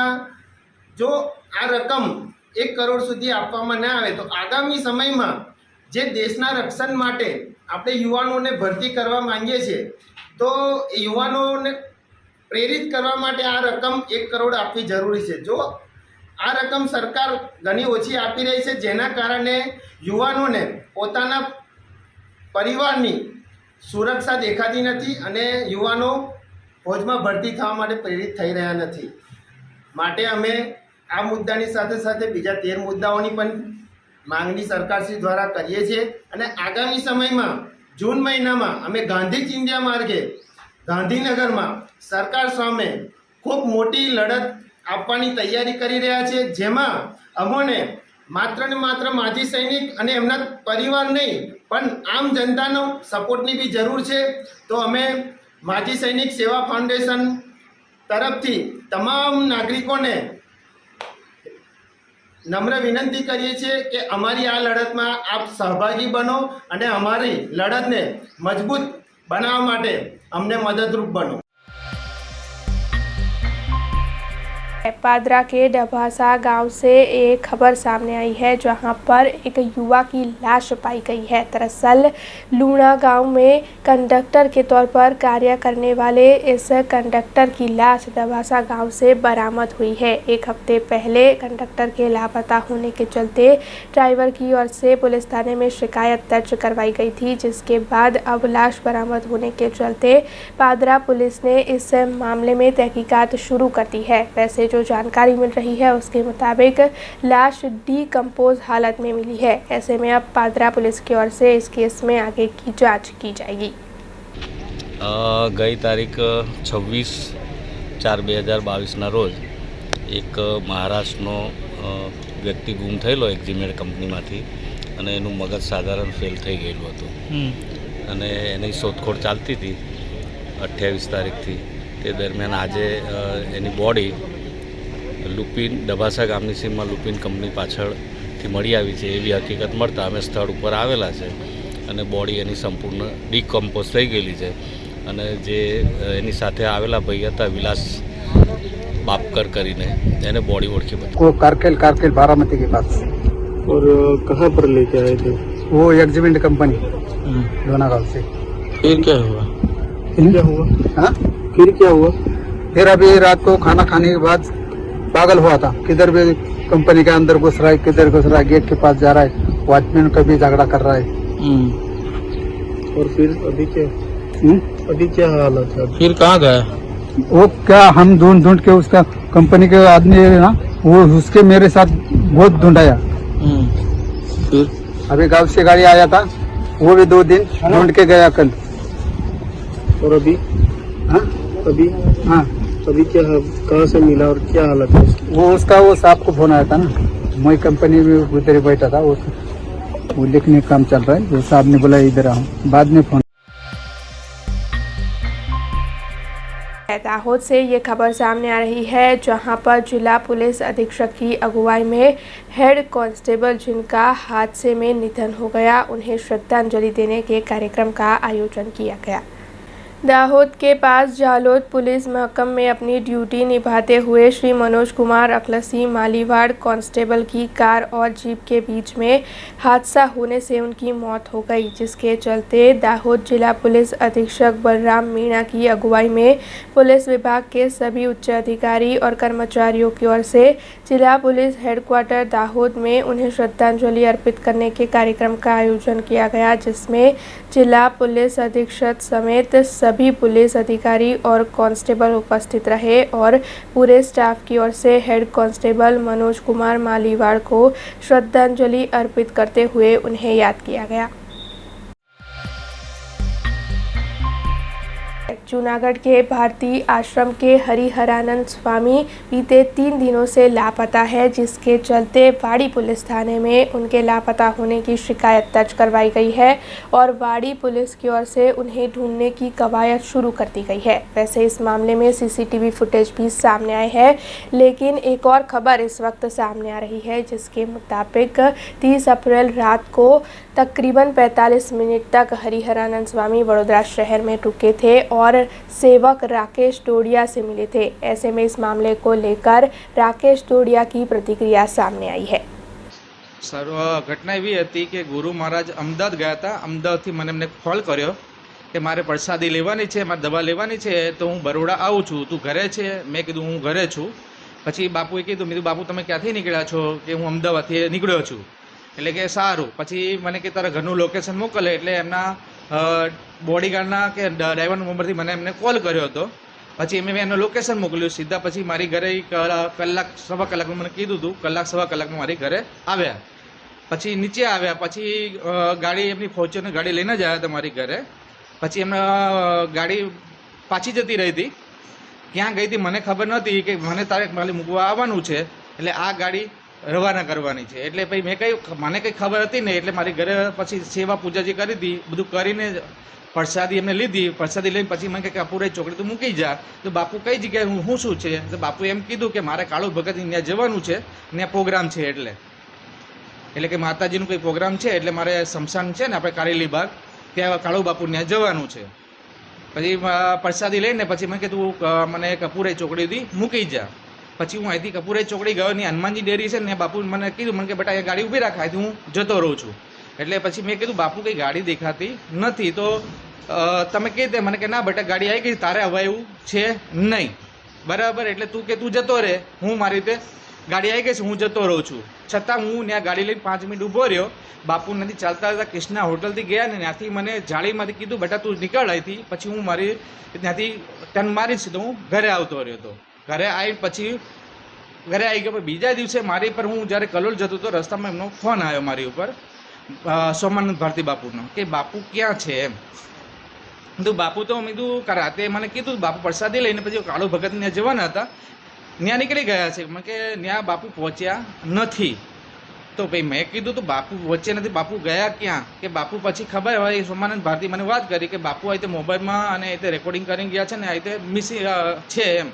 जो आ रकम 1 करोड़ सुधी आपवामां न आवे तो आगामी समय में जे देशना रक्षण माटे आपणे युवानोने भरती करवा मांगीए छे तो युवानोने प्रेरित करवा माटे आ रकम 1 करोड़ आपवी जरूरी छे। जो आ रकम सरकार घनी ओછી आपी रही है, जेना कारणे युवानोने पोताना परिवारनी सुरक्षा देखाती नहीं अने युवानो फौजमां भर्ती थवा माटे प्रेरित थई रह्या नथी। माटे अमे आ मुद्दानी साथे साथे बीजा 13 मुद्दाओनी पण मांगणी सरकारश्री द्वारा करीए छीए अने आगामी समयमां जून महीनामां अमे गांधी चिंध्या मार्गे गांधीनगरमां सरकार सामे खूब मोटी लड़त आपवानी तैयारी करी रह्या छे, जेमां अमोने मात्र ने मात्र माजी सैनिक अने एमना परिवार नहीं पण आम जनतानो सपोर्टनी भी जरूर छे। तो अमे माजी सैनिक सेवा फाउंडेशन तरफथी तमाम नागरिकोने नम्र विनंती करीए छीए कि अमारी आ लड़तमां आप सहभागी बनो अने अमारी लड़तने मजबूत बनाववा माटे अमने मददरूप बनो। पादरा के डभासा गांव से एक खबर सामने आई है, जहां पर एक युवा की लाश पाई गई है। दरअसल लूणा गांव में कंडक्टर के तौर पर कार्य करने वाले इस कंडक्टर की लाश डभासा गांव से बरामद हुई है। 1 हफ्ते पहले कंडक्टर के लापता होने के चलते ड्राइवर की ओर से पुलिस थाने में शिकायत दर्ज करवाई गई थी, जिसके बाद अब लाश बरामद होने के चलते पादरा पुलिस ने इस मामले में तहकीकात शुरू कर दी है। वैसे जो जानकारी मिल रही है उसके मुताबिक लाश डीकम्पोज हालत में मिली है। ऐसे में अब पादरा पुलिस की ओर से इस केस में आगे की जांच की जाएगी। गई तारीख 26/4/2022 रोज एक महाराष्ट्रનો વ્યક્તિ ગુમ થયેલો એક્ઝિમેટ કંપનીમાંથી અને એનું મગજ સાધારણ ફેલ થઈ ગયેલું હતું અને એની શોધખોળ ચાલતી હતી 28 તારીખથી। તે દરમિયાન આજે એની બોડી લુપિન ડભાસા ગામની સીમમાં લુપિન કંપની પાછળથી મળી આવી છે એવી હકીકત મળતા અમે સ્થળ ઉપર આવેલા છે અને બોડી એની સંપૂર્ણ ડીકમ્પોઝ થઈ ગયેલી છે અને જે એની સાથે આવેલા ભાઈ હતા વિલાસ બાપકર કરીને એને બોડી ઓળખી બધી। वो कारकेल बारामती के पास। और कहाँ पर लेके आए थे? वो एग्जीमेंट कंपनी लोना गांव से। फिर क्या हुआ? हाँ? फिर क्या हुआ? फिर अभी रात को खाना खाने के बाद पागल हुआ था, किधर भी कंपनी के अंदर घुस रहा है, किधर घुस रहा है, गेट के पास जा रहा है, वॉचमैन का भी झगड़ा कर रहा है। और फिर अभी क्या? अभी क्या हालत है? फिर कहाँ गया? वो क्या हम ढूंढ के उसका कंपनी के आदमी है ना, वो उसके मेरे साथ बहुत ढूंढाया। फिर अभी गांव से गाड़ी आया था, वो भी 2 दिन ढूंढ के गया कल। और अभी? हाँ? अभी? हाँ। अभी क्या कहाँ से मिला और क्या हालत है उसकी? वो उसका वो साहब को फोन आया था ना, मैं कंपनी में उधर ही बैठा था, वो लिखने का काम चल रहा है, वो साहब ने बोला इधर आओ, बाद में फोन। दाहोद से ये खबर सामने आ रही है, जहां पर जिला पुलिस अधीक्षक की अगुवाई में हेड कांस्टेबल जिनका हादसे में निधन हो गया, उन्हें श्रद्धांजलि देने के कार्यक्रम का आयोजन किया गया। दाहोद के पास जालोद पुलिस महकम में अपनी ड्यूटी निभाते हुए श्री मनोज कुमार अखलसी मालीवाड़ कांस्टेबल की कार और जीप के बीच में हादसा होने से उनकी मौत हो गई, जिसके चलते दाहोद जिला पुलिस अधीक्षक बलराम मीणा की अगुवाई में पुलिस विभाग के सभी उच्च अधिकारी और कर्मचारियों की ओर से जिला पुलिस हेडक्वार्टर दाहोद में उन्हें श्रद्धांजलि अर्पित करने के कार्यक्रम का आयोजन किया गया, जिसमें जिला पुलिस अधीक्षक समेत सभी पुलिस अधिकारी और कांस्टेबल उपस्थित रहे और पूरे स्टाफ की ओर से हेड कांस्टेबल मनोज कुमार मालीवाड़ को श्रद्धांजलि अर्पित करते हुए उन्हें याद किया गया। जूनागढ़ के भारतीय आश्रम के हरिहरानंद स्वामी बीते 3 दिनों से लापता है, जिसके चलते वाड़ी पुलिस थाने में उनके लापता होने की शिकायत दर्ज करवाई गई है और वाड़ी पुलिस की ओर से उन्हें ढूंढने की कवायद शुरू कर दी गई है। वैसे इस मामले में सीसीटीवी फुटेज भी सामने आए हैं, लेकिन एक और खबर इस वक्त सामने आ रही है, जिसके मुताबिक 30 अप्रैल रात को तकरीबन 45 मिनट तक हरिहरानंद स्वामी वडोदरा शहर में रुके थे और सेवक राकेश डोडिया से मिले थे। ऐसे में इस मामले को लेकर राकेश डोडिया की प्रतिक्रिया सामने आई है। सर घटना एवी हती कि गुरु महाराज अमदावाद गया था, अमदावादथी મને कॉल કર્યો કે મારે પ્રસાદી લેવાની છે, મારે દવા લેવાની છે, તો હું બરોડા આવું છું, તું ઘરે છે? મેં કીધું હું ઘરે છું। પછી બાપુએ કીધું, મેં કીધું બાપુ તમે ક્યાંથી નીકળ્યા છો? કે હું અમદાવાદથી નીકળ્યો છું। એટલે કે સારું। પછી મને કે તારા ઘરનું લોકેશન મોકલે, એટલે એમના બોડીગાર્ડના કે ડ્રાઈવર નંબરથી મને એમને કોલ કર્યો હતો। પછી મેં એનું લોકેશન મોકલ્યું સીધા। પછી મારી ઘરે કલાક સવા કલાકનું મને કીધું હતું, કલાક સવા કલાકમાં મારી ઘરે આવ્યા। પછી નીચે આવ્યા, પછી ગાડી એમની ફોર્ચ્યુનર ગાડી લઈને જ આવ્યા હતા મારી ઘરે। પછી એમના ગાડી પાછી જતી રહી હતી, ક્યાં ગઈ હતી મને ખબર નહોતી કે મને તારે ખાલી મૂકવા આવવાનું છે, એટલે આ ગાડી રવાના કરવાની છે। એટલે ભાઈ મને કંઈ ખબર હતી નહીં, એટલે મારી ઘરે પછી સેવા પૂજા જે કરી હતી બધું કરીને પ્રસાદી એમને લીધી। પ્રસાદી લઈને પછી મને કે કપૂરે ચોકડી તો મૂકી જા। તો બાપુ કઈ જગ્યાએ હું શું છે? તો બાપુ એમ કીધું કે મારે કાળુ ભગત ત્યાં જવાનું છે, ત્યાં પ્રોગ્રામ છે, એટલે કે માતાજીનું કોઈ પ્રોગ્રામ છે, એટલે મારે સ્મશાન છે ને આપણે કારેલી બાગ, ત્યાં કાળુ બાપુ ત્યાં જવાનું છે। પછી પ્રસાદી લઈને પછી મેં કીધું મને કપૂરે ચોકડીથી મૂકી જા। પછી હું અહીંથી કપૂરે ચોકડી ગયો, ને હનુમાનજી ડેરી છે ને, બાપુ મને કીધું, મને કે બેટા એ ગાડી ઊભી રાખ, અહીંથી હું જતો રહું છું। એટલે પછી મેં કીધું બાપુ કંઈ ગાડી દેખાતી નથી, તો તમે કહી દે। મને કે ના બેટા ગાડી આવી ગઈ, તારે હવે એવું છે નહીં, બરાબર? એટલે તું કે તું જતો રહે, હું મારી રીતે ગાડી આવી ગઈ છે, હું જતો રહું છું। છતાં હું ત્યાં ગાડી લઈને 5 મિનિટ ઊભો રહ્યો। બાપુ નથી ચાલતા ચાલતા કૃષ્ણા હોટલથી ગયા ને, ત્યાંથી મને જાળીમાંથી કીધું બેટા તું નીકળ અહીંથી। પછી હું મારી ત્યાંથી ટર્ન મારીશ તો હું ઘરે આવતો રહ્યો હતો। ઘરે આવી પછી ઘરે આવી ગયો। બીજા દિવસે મારી પર હું જ્યારે કલોલ જતો હતો, રસ્તામાં એમનો ફોન આવ્યો મારી ઉપર, સોમાનંદ ભારતી બાપુનો, કે બાપુ ક્યાં છે એમ। તો બાપુ તો મેં કીધું રાતે મને કીધું બાપુ પ્રસાદી લઈને પછી કાળુ ભગત ત્યાં જવાના હતા, ત્યાં નીકળી ગયા છે। મને કે ત્યાં બાપુ પહોંચ્યા નથી। તો ભાઈ મેં કીધું તો બાપુ વચ્ચે નથી, બાપુ ગયા ક્યાં? કે બાપુ પછી ખબર હોય સોમાનંદ ભારતી મને વાત કરી કે બાપુ આ રીતે મોબાઈલમાં અને આ રીતે રેકોર્ડિંગ કરીને ગયા છે ને, આ રીતે મિસિંગ છે એમ।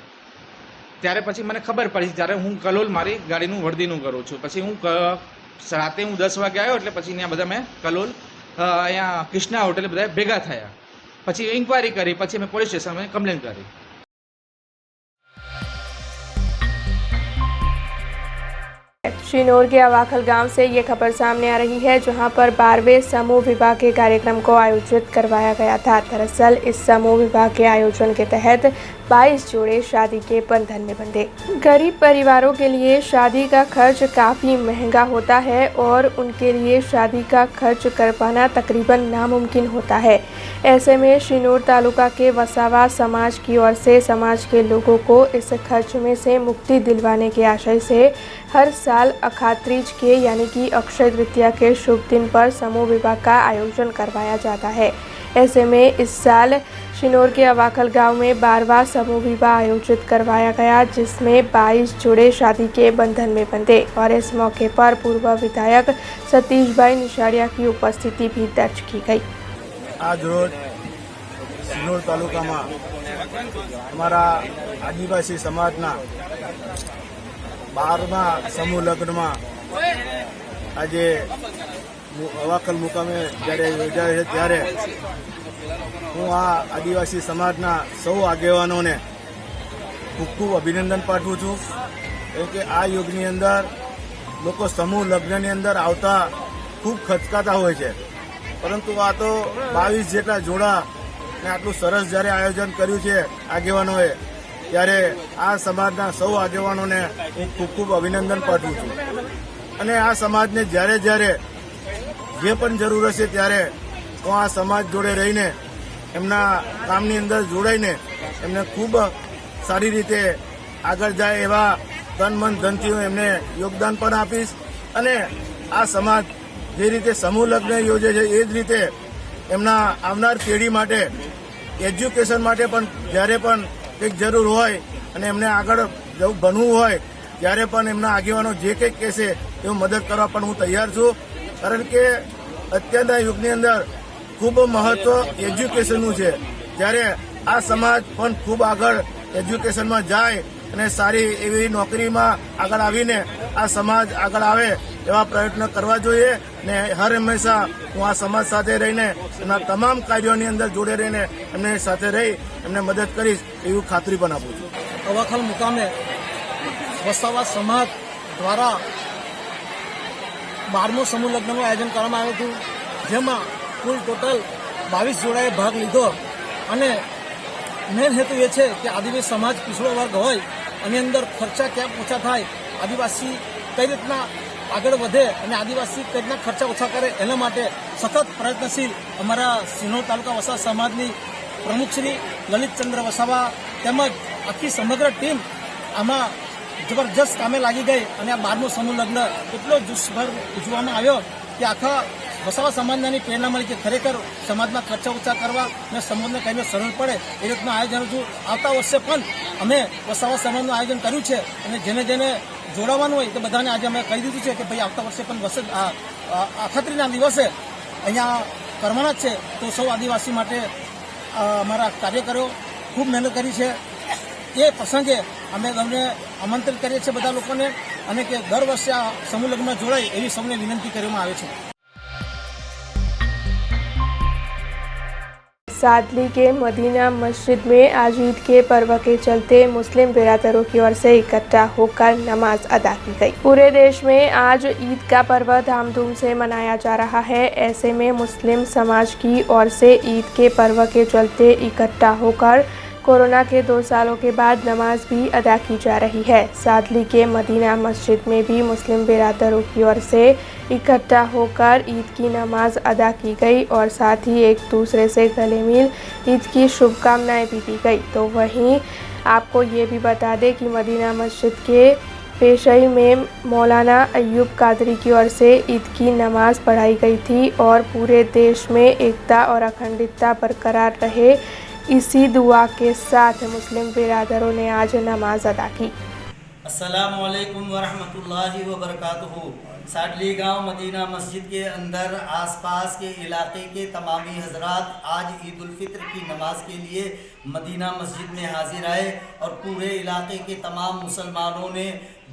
ત્યારે પછી મને ખબર પડી, ત્યારે હું કલોલ મારી ગાડીનું વર્દીનું કરું છું। પછી હું રાતે હું 10 વાગે આવ્યો, એટલે પછી ત્યાં બધા મેં કલોલ અહીંયા કૃષ્ણા હોટેલે બધા ભેગા થયા। પછી ઇન્ક્વાયરી કરી, પછી મેં પોલીસ સ્ટેશનમાં કમ્પ્લેન કરી। शिनोर के अवाखल गांव से ये खबर सामने आ रही है, जहां पर 12वें समूह विवाह के कार्यक्रम को आयोजित करवाया गया था। दरअसल इस समूह विवाह के आयोजन के तहत 22 जोड़े शादी के बंधन में बंधे। गरीब परिवारों के लिए शादी का खर्च काफ़ी महंगा होता है और उनके लिए शादी का खर्च कर पाना तकरीबन नामुमकिन होता है। ऐसे में शिनोर तालुका के वसावा समाज की ओर से समाज के लोगों को इस खर्च में से मुक्ति दिलवाने के आशय से हर साल अखात्रीज के यानी कि अक्षय तृतीया के शुभ दिन पर समूह विवाह का आयोजन करवाया जाता है। ऐसे में इस साल शिनोर के अवाखल गांव में 12वां समूह विवाह आयोजित करवाया गया, जिसमें 22 जोड़े शादी के बंधन में बंधे और इस मौके पर पूर्व विधायक सतीश भाई निशाड़िया की उपस्थिति भी दर्ज की गई। आज रोज शिनोर तालुका में हमारा आदिवासी समाजना 12માં સમૂહ લગ્નમાં આજે અવાખલ મુકામે જ્યારે યોજાય છે ત્યારે હું આ આદિવાસી સમાજના સૌ આગેવાનોને ખૂબ ખૂબ અભિનંદન પાઠવું છું, કેમ કે આ યુગની અંદર લોકો સમૂહ લગ્નની અંદર આવતા ખૂબ ખચકાતા હોય છે, પરંતુ આ તો 22 જેટલા જોડા ને આટલું સરસ જ્યારે આયોજન કર્યું છે આગેવાનોએ, ત્યારે આ સમાજના સૌ આગેવાનોને હું ખૂબ ખૂબ અભિનંદન પાઠવું છું અને આ સમાજને જ્યારે જ્યારે જે પણ જરૂર હશે ત્યારે હું આ સમાજ જોડે રહીને એમના કામની અંદર જોડાઈને એમને ખૂબ સારી રીતે આગળ જાય એવા તન મન ધનથી હું એમને યોગદાન પણ આપીશ અને આ સમાજ જે રીતે સમૂહ લગ્ન યોજે છે એ જ રીતે એમના આવનાર પેઢી માટે એજ્યુકેશન માટે પણ જ્યારે પણ કંઈક જરૂર હોય અને એમને આગળ જવું ભણવું હોય ત્યારે પણ એમના આગેવાનો જે કંઈક કહેશે એવું મદદ કરવા પણ હું તૈયાર છું, કારણ કે અત્યારના યુગની અંદર ખૂબ મહત્વ એજ્યુકેશનનું છે। જ્યારે આ સમાજ પણ ખૂબ આગળ એજ્યુકેશનમાં જાય અને સારી એવી નોકરીમાં આગળ આવીને આ સમાજ આગળ આવે એવા પ્રયત્ન કરવા જોઈએ ને હર હંમેશા હું આ સમાજ સાથે રહીને એમના તમામ કાર્યોની અંદર જોડે રહીને એમને સાથે રહી એમને મદદ કરીશ એવી ખાતરી પણ આપું છું। અવાખલ મુકામે વસાવા સમાજ દ્વારા 12મો સમૂહ લગ્નનું આયોજન કરવામાં આવ્યું હતું, જેમાં કુલ ટોટલ 22 જોડાએ ભાગ લીધો અને મેન હેતુ એ છે કે આદિવાસી સમાજ પીછળો વર્ગ હોય એની અંદર ખર્ચા ક્યાં ઓછા થાય, આદિવાસી કઈ રીતના આગળ વધે અને આદિવાસી કઈ રીતના ખર્ચા ઓછા કરે એના માટે સતત પ્રયત્નશીલ અમારા સિનોર તાલુકા વસાવા સમાજની પ્રમુખ શ્રી લલિતચંદ્ર વસાવા તેમજ આખી સમગ્ર ટીમ આમાં જબરજસ્ત કામે લાગી ગઈ અને આ 12મો સમૂહ લગ્ન એટલો જુસ્સભર ઉજવવામાં આવ્યો કે આખા વસાવા સમાજની પ્રેરણા મળી કે ખરેખર સમાજના ખર્ચા ઓછા કરવા અને સમાજને કઈને સરળ પડે એ રીતનું આયોજન હતું। આવતા વર્ષે પણ અમે વસાવા સમાજનું આયોજન કર્યું છે અને જેને જેને જોડાવાનું હોય તો બધાને આજે અમે કહી દીધું છે કે ભાઈ આવતા વર્ષે પણ અખાત્રીના દિવસે અહીંયા કરવાના જ છે, તો સૌ આદિવાસી માટે અમારા કાર્યકરો ખૂબ મહેનત કરી છે। એ પ્રસંગે અમે તમને આમંત્રિત કરીએ છીએ બધા લોકોને અને કે દર વર્ષે આ સમૂહ લગ્નમાં જોડાય એવી સૌને વિનંતી કરવામાં આવે છે। सादली के मदीना मस्जिद में आज ईद के पर्व के चलते मुस्लिम बिरादरों की ओर से इकट्ठा होकर नमाज अदा की गई। पूरे देश में आज ईद का पर्व धामधूम से मनाया जा रहा है। ऐसे में मुस्लिम समाज की ओर से ईद के पर्व के चलते इकट्ठा होकर कोरोना के 2 सालों के बाद नमाज भी अदा की जा रही है। सादली के मदीना मस्जिद में भी मुस्लिम बिरादरों की ओर से इकट्ठा होकर ईद की नमाज अदा की गई और साथ ही एक दूसरे से गले मिल ईद की शुभकामनाएं भी दी गई। तो वहीं आपको ये भी बता दें कि मदीना मस्जिद के पेशई में मौलाना अय्यूब कादरी की ओर से ईद की नमाज पढ़ाई गई थी और पूरे देश में एकता और अखंडता बरकरार रहे, इसी दुआ के साथ मुस्लिम बिरादरों ने आज नमाज अदा की। अस्सलामु अलैकुम वरहमतुल्लाहि वबरकातुहू। साडली गांव मदीना मस्जिद के अंदर आसपास के इलाके के तमामी हजरात आज ईद उल फित्र की नमाज के लिए मदीना मस्जिद में हाजिर आए और पूरे इलाके के तमाम मुसलमानों ने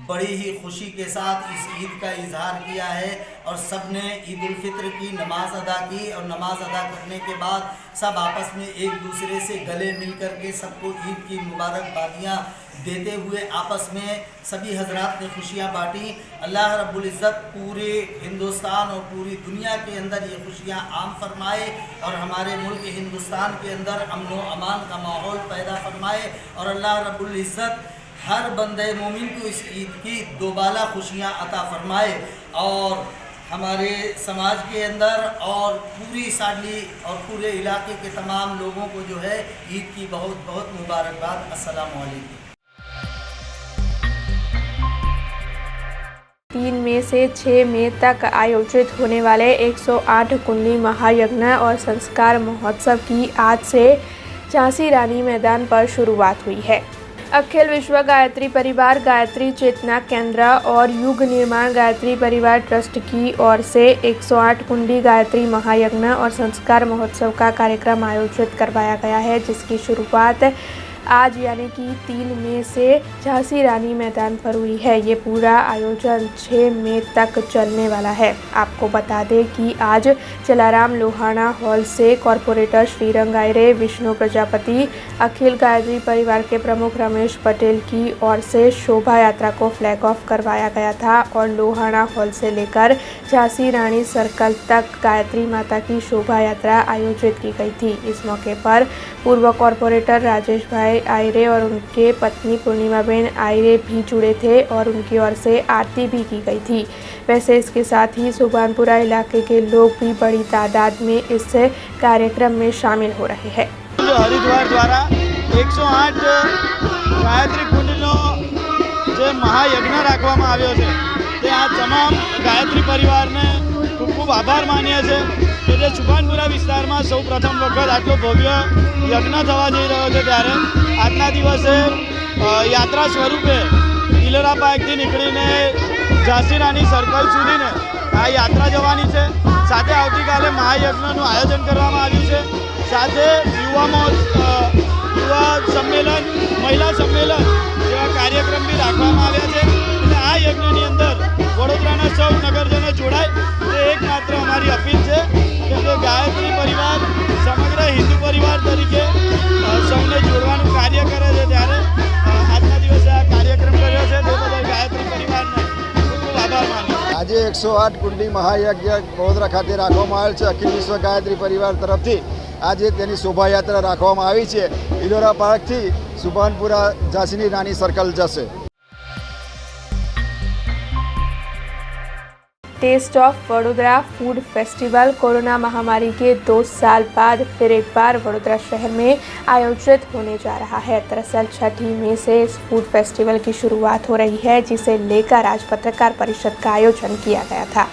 बड़ी ही खुशी के साथ इस ईद का इजहार किया है और सब ने ईद उल फित्र की नमाज अदा की और नमाज अदा करने के बाद सब आपस में एक दूसरे से गले मिल कर के सबको ईद की मुबारकबादियाँ देते हुए आपस में सभी हजरात ने खुशियाँ बांटी। अल्लाह रब्बुल इज़्ज़त पूरे हिंदुस्तान और पूरी दुनिया के अंदर ये खुशियाँ आम फरमाए और हमारे मुल्क हिंदुस्तान के अंदर अमन व अमान का माहौल पैदा फरमाए और अल्लाह रब्बुल इज़्ज़त हर बंदे मोमिन को इस ईद की दोबाला खुशियाँ अता फरमाए और हमारे समाज के अंदर और पूरी साडली और पूरे इलाके के तमाम लोगों को जो है ईद की बहुत बहुत मुबारकबाद। अस्सलामु अलैकुम। 3 मई से 6 मई तक आयोजित होने वाले 108 कुंडली महायज्ञ और संस्कार महोत्सव की आज से झांसी रानी मैदान पर शुरुआत हुई है। अखिल विश्व गायत्री परिवार, गायत्री चेतना केंद्र और युग निर्माण गायत्री परिवार ट्रस्ट की ओर से 108 कुंडी गायत्री महायज्ञ और संस्कार महोत्सव का कार्यक्रम आयोजित करवाया गया है, जिसकी शुरुआत आज यानी कि 3 मई से झांसी रानी मैदान पर हुई है। ये पूरा आयोजन 6 मई तक चलने वाला है। आपको बता दें कि आज जलाराम लोहाना हॉल से कॉरपोरेटर श्रीरंग आयरे, विष्णु प्रजापति, अखिल गायत्री परिवार के प्रमुख रमेश पटेल की ओर से शोभा यात्रा को फ्लैग ऑफ करवाया गया था और लोहाना हॉल से लेकर झांसी रानी सर्कल तक गायत्री माता की शोभा यात्रा आयोजित की गई थी। इस मौके पर पूर्व कॉरपोरेटर राजेश भाई आयरे और उनके पत्नी पूर्णिमाबेन आयरे भी जुड़े थे और उनकी ओर से आरती भी की गई थी। वैसे इसके साथ ही सुभानपुरा इलाके के लोग भी बड़ी तादाद में इस कार्यक्रम में शामिल हो रहे हैं। हरिद्वार द्वारा 108 गायत्री कुंडનો જે મહાયજ્ઞ રાખવામાં આવ્યો છે તે આ તમામ ગાયત્રી પરિવારને ખૂબ ખૂબ આભાર માનીએ છે કે જે સુભાનપુરા વિસ્તારમાં સૌ પ્રથમ વખત આટલો ભવ્ય યજ્ઞ થવા જઈ રહ્યો છે ત્યારે આજના દિવસે યાત્રા સ્વરૂપે ઈલોરા પાર્કથી નીકળીને ઝાંસી રાની સર્કલ સુધીને આ યાત્રા જવાની છે। સાથે આવતીકાલે મહાયજ્ઞનું આયોજન કરવામાં આવ્યું છે। સાથે યુવા સંમેલન, મહિલા સંમેલન જેવા કાર્યક્રમ બી રાખવામાં આવ્યા છે। એટલે આ યજ્ઞની અંદર વડોદરાના સૌ નગરજનો જોડાય તે એકમાત્ર અમારી અપીલ છે કે જે ગાયત્રી પરિવાર સમગ્ર હિન્દુ પરિવાર તરીકે સૌને જોડવાનું કાર્ય કરે છે ત્યારે આજના દિવસે આ કાર્યક્રમ કર્યો છે તે બદલ ગાયત્રી પરિવારનો ખૂબ ખૂબ આભાર માનું। આજે 108 કુંડી મહાયજ્ઞ વડોદરા ખાતે રાખવામાં આવેલ છે। અખિલ વિશ્વ ગાયત્રી પરિવાર તરફથી આજે તેની શોભાયાત્રા રાખવામાં આવી છે। ઇલોરા પાર્કથી સુભાનપુરા ઝાંસીની રાની સર્કલ જશે। Taste of Vadodara food festival corona महामारी के 2 साल बाद फिर एक बार वडोदरा शहर में आयोजित होने जा रहा है। दरअसल 6 मई से इस फूड फेस्टिवल की शुरुआत हो रही है, जिसे लेकर आज पत्रकार परिषद का आयोजन किया गया था।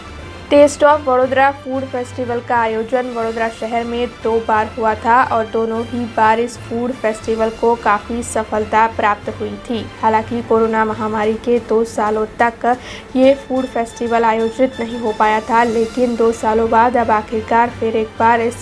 Taste of Vadodara food festival का आयोजन वडोदरा शहर में 2 बार हुआ था और दोनों ही बार इस फूड फेस्टिवल को काफ़ी सफलता प्राप्त हुई थी। हालांकि कोरोना महामारी के 2 सालों तक ये फूड फेस्टिवल आयोजित नहीं हो पाया था, लेकिन 2 सालों बाद अब आखिरकार फिर एक बार इस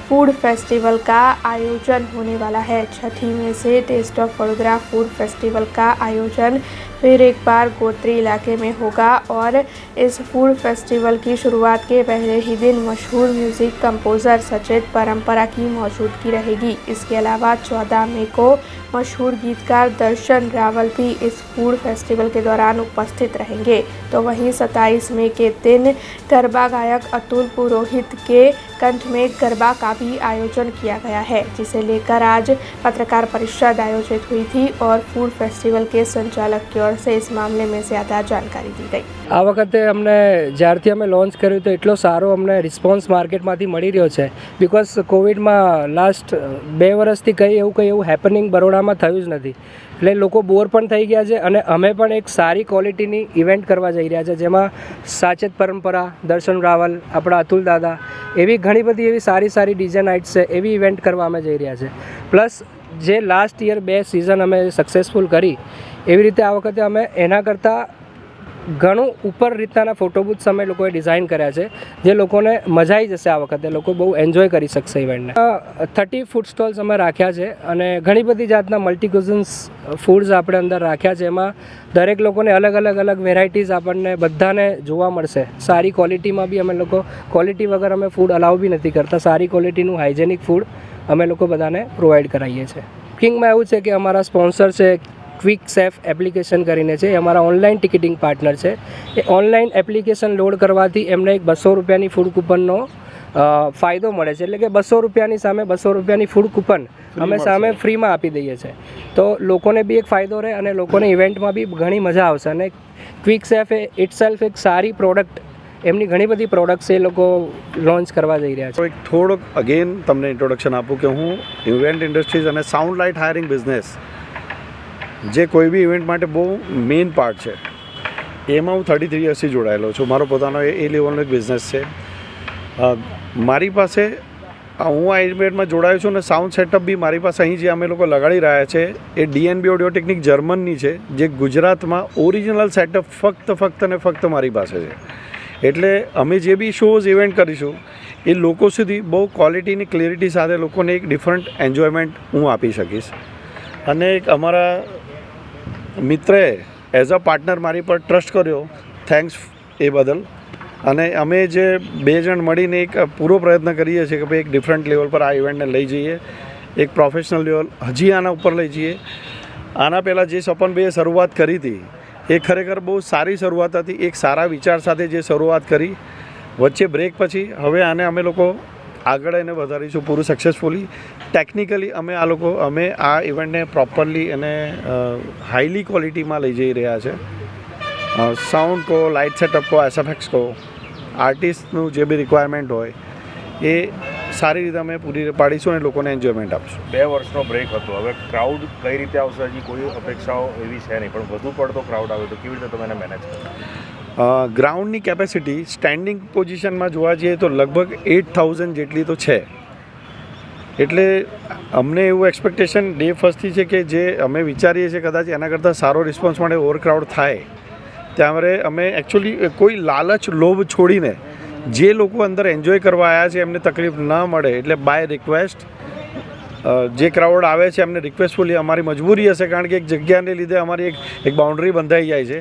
फूड फेस्टिवल का आयोजन होने वाला है। 6 मई से taste of Vadodara food festival का आयोजन फिर एक बार गोत्री इलाके में होगा और इस फूड फेस्टिवल की शुरुआत के पहले ही दिन मशहूर म्यूज़िक कंपोज़र सचेत परंपरा की मौजूदगी रहेगी। इसके अलावा 14 मई को मशहूर गीतकार दर्शन रावल भी इस फूड फेस्टिवल के दौरान उपस्थित रहेंगे। तो वहीं 27 मई के दिन गरबा गायक अतुल पुरोहित के कंठ में गरबा का भी आयोजन किया गया है, जिसे लेकर आज पत्रकार परिषद आयोजित हुई थी और फूड फेस्टिवल के संचालक की ओर से इस मामले में ज़्यादा जानकारी दी गई। આ વખતે અમને જ્યારથી અમે લોન્ચ કર્યું તો એટલો સારો અમને રિસ્પોન્સ માર્કેટમાંથી મળી રહ્યો છે, બિકોઝ કોવિડમાં લાસ્ટ 2 વર્ષથી કંઈ એવું હેપનિંગ બરોડામાં થયું જ નથી, એટલે લોકો બોર પણ થઈ ગયા છે અને અમે પણ એક સારી ક્વોલિટીની ઇવેન્ટ કરવા જઈ રહ્યા છે, જેમાં સાચેત પરંપરા, દર્શન રાવલ, આપણા અતુલ દાદા, એવી ઘણી બધી એવી સારી ડીજે નાઇટ્સ છે, એવી ઇવેન્ટ કરવા અમે જઈ રહ્યા છે। પ્લસ જે લાસ્ટ યર 2 સિઝન અમે સક્સેસફુલ કરી, એવી રીતે આ વખતે અમે એના કરતાં ઘણું ઉપર રીતના ફોટોબૂથ્સ અમે લોકોએ ડિઝાઇન કર્યા છે, જે લોકોને મજા આવી જશે। આ વખતે લોકો બહુ એન્જોય કરી શકશે ઇવેન્ટને। 30 ફૂડ સ્ટોલ્સ અમે રાખ્યા છે અને ઘણી બધી જાતના મલ્ટી ક્યુઝિન્સ ફૂડ્સ આપણે અંદર રાખ્યા છે, એમાં દરેક લોકોને अलग વેરાયટીઝ આપણને બધાને જોવા મળશે। સારી ક્વોલિટીમાં બી અમે લોકો ક્વોલિટી વગર અમે ફૂડ અલાઉ બી નથી કરતા, સારી ક્વોલિટીનું હાઇજેનિક ફૂડ અમે લોકો બધાને પ્રોવાઈડ કરાવીએ છીએ। કિંગમાં એવું છે કે અમારા સ્પોન્સર છે ક્વિક સેફ એપ્લિકેશન કરીને છે, એ અમારા ઓનલાઈન ટિકિટિંગ પાર્ટનર છે. એ ઓનલાઈન એપ્લિકેશન લોડ કરવાથી એમને એક 200 રૂપિયાની ફૂડ કૂપનનો ફાયદો મળે છે. એટલે કે 200 રૂપિયાની સામે 200 રૂપિયાની ફૂડ કૂપન અમે સામે ફ્રીમાં આપી દઈએ છીએ. તો લોકોને બી એક ફાયદો રહે અને લોકોને ઇવેન્ટમાં બી ઘણી મજા આવશે. અને ક્વિક સેફ એ ઇટસેલ્ફ એક સારી પ્રોડક્ટ, એમની ઘણી બધી પ્રોડક્ટ્સ એ લોકો લોન્ચ કરવા જઈ રહ્યા છે. એક થોડોક અગેન તમને ઇન્ટ્રોડક્શન આપું કે હું ઇવેન્ટ ઇન્ડસ્ટ્રીઝ અને સાઉન્ડ લાઇટ હાયરિંગ બિઝનેસ, જે કોઈ બી ઇવેન્ટ માટે બહુ મેઇન પાર્ટ છે, એમાં હું 33 યર્સથી જોડાયેલો છું. મારો પોતાનો એ લેવલનો એક બિઝનેસ છે. મારી પાસે હું આ ઇવેન્ટમાં જોડાયો છું અને સાઉન્ડ સેટઅપ બી મારી પાસે અહીં જે અમે લોકો લગાડી રહ્યા છે એ DNB ઓડિયો ટેકનિક જર્મનની છે, જે ગુજરાતમાં ઓરિજિનલ સેટઅપ ફક્ત અને ફક્ત મારી પાસે છે. એટલે અમે જે બી શોઝ ઇવેન્ટ કરીશું એ લોકો સુધી બહુ ક્વોલિટીની ક્લિયરિટી સાથે લોકોને એક ડિફરન્ટ એન્જોયમેન્ટ હું આપી શકીશ. અને એક અમારા મિત્રએ એઝ અ પાર્ટનર મારી પર ટ્રસ્ટ કર્યો, થેન્ક્સ એ બદલ. અને અમે જે 2 જણ મળીને એક પૂરો પ્રયત્ન કરીએ છીએ કે ભાઈ એક ડિફરન્ટ લેવલ પર આ ઇવેન્ટને લઈ જઈએ, એક પ્રોફેશનલ લેવલ હજી આના ઉપર લઈ જઈએ. આના પહેલાં જે સપનભાઈએ શરૂઆત કરી હતી એ ખરેખર બહુ સારી શરૂઆત હતી. એક સારા વિચાર સાથે જે શરૂઆત કરી, વચ્ચે બ્રેક પછી હવે આને અમે લોકો આગળ એને વધારીશું પૂરું સક્સેસફુલી. ટેકનિકલી અમે આ ઇવેન્ટને પ્રોપરલી અને હાઈલી ક્વોલિટીમાં લઈ જઈ રહ્યા છે. સાઉન્ડ કહો, લાઇટ સેટઅપ કહો, SFX કહો, આર્ટિસ્ટનું જે બી રિક્વાયરમેન્ટ હોય એ સારી રીતે અમે પૂરી પાડીશું અને લોકોને એન્જોયમેન્ટ આપીશું. 2 વર્ષનો બ્રેક હતો, હવે ક્રાઉડ કઈ રીતે આવશે હજી કોઈ અપેક્ષાઓ એવી છે નહીં, પણ વધુ પડતો ક્રાઉડ આવે તો કેવી રીતે તમે એને મેનેજ કરો? ગ્રાઉન્ડની કેપેસિટી સ્ટેન્ડિંગ પોઝિશનમાં જોવા જઈએ તો લગભગ 8000 જેટલી તો છે. એટલે અમને એવું એક્સપેક્ટેશન ડે ફર્સ્ટથી છે કે જે અમે વિચારીએ છીએ કદાચ એના કરતાં સારો રિસ્પોન્સ મળે, ઓવરક્રાઉડ થાય. ત્યારે અમે એકચ્યુઅલી કોઈ લાલચ લોભ છોડીને જે લોકો અંદર એન્જોય કરવા આવ્યા છે એમને તકલીફ ન મળે, એટલે બાય રિક્વેસ્ટ જે ક્રાઉડ આવે છે એમને રિક્વેસ્ટફુલી, અમારી મજબૂરી હશે કારણ કે એક જગ્યાને લીધે અમારી એક બાઉન્ડ્રી બંધાઈ જાય છે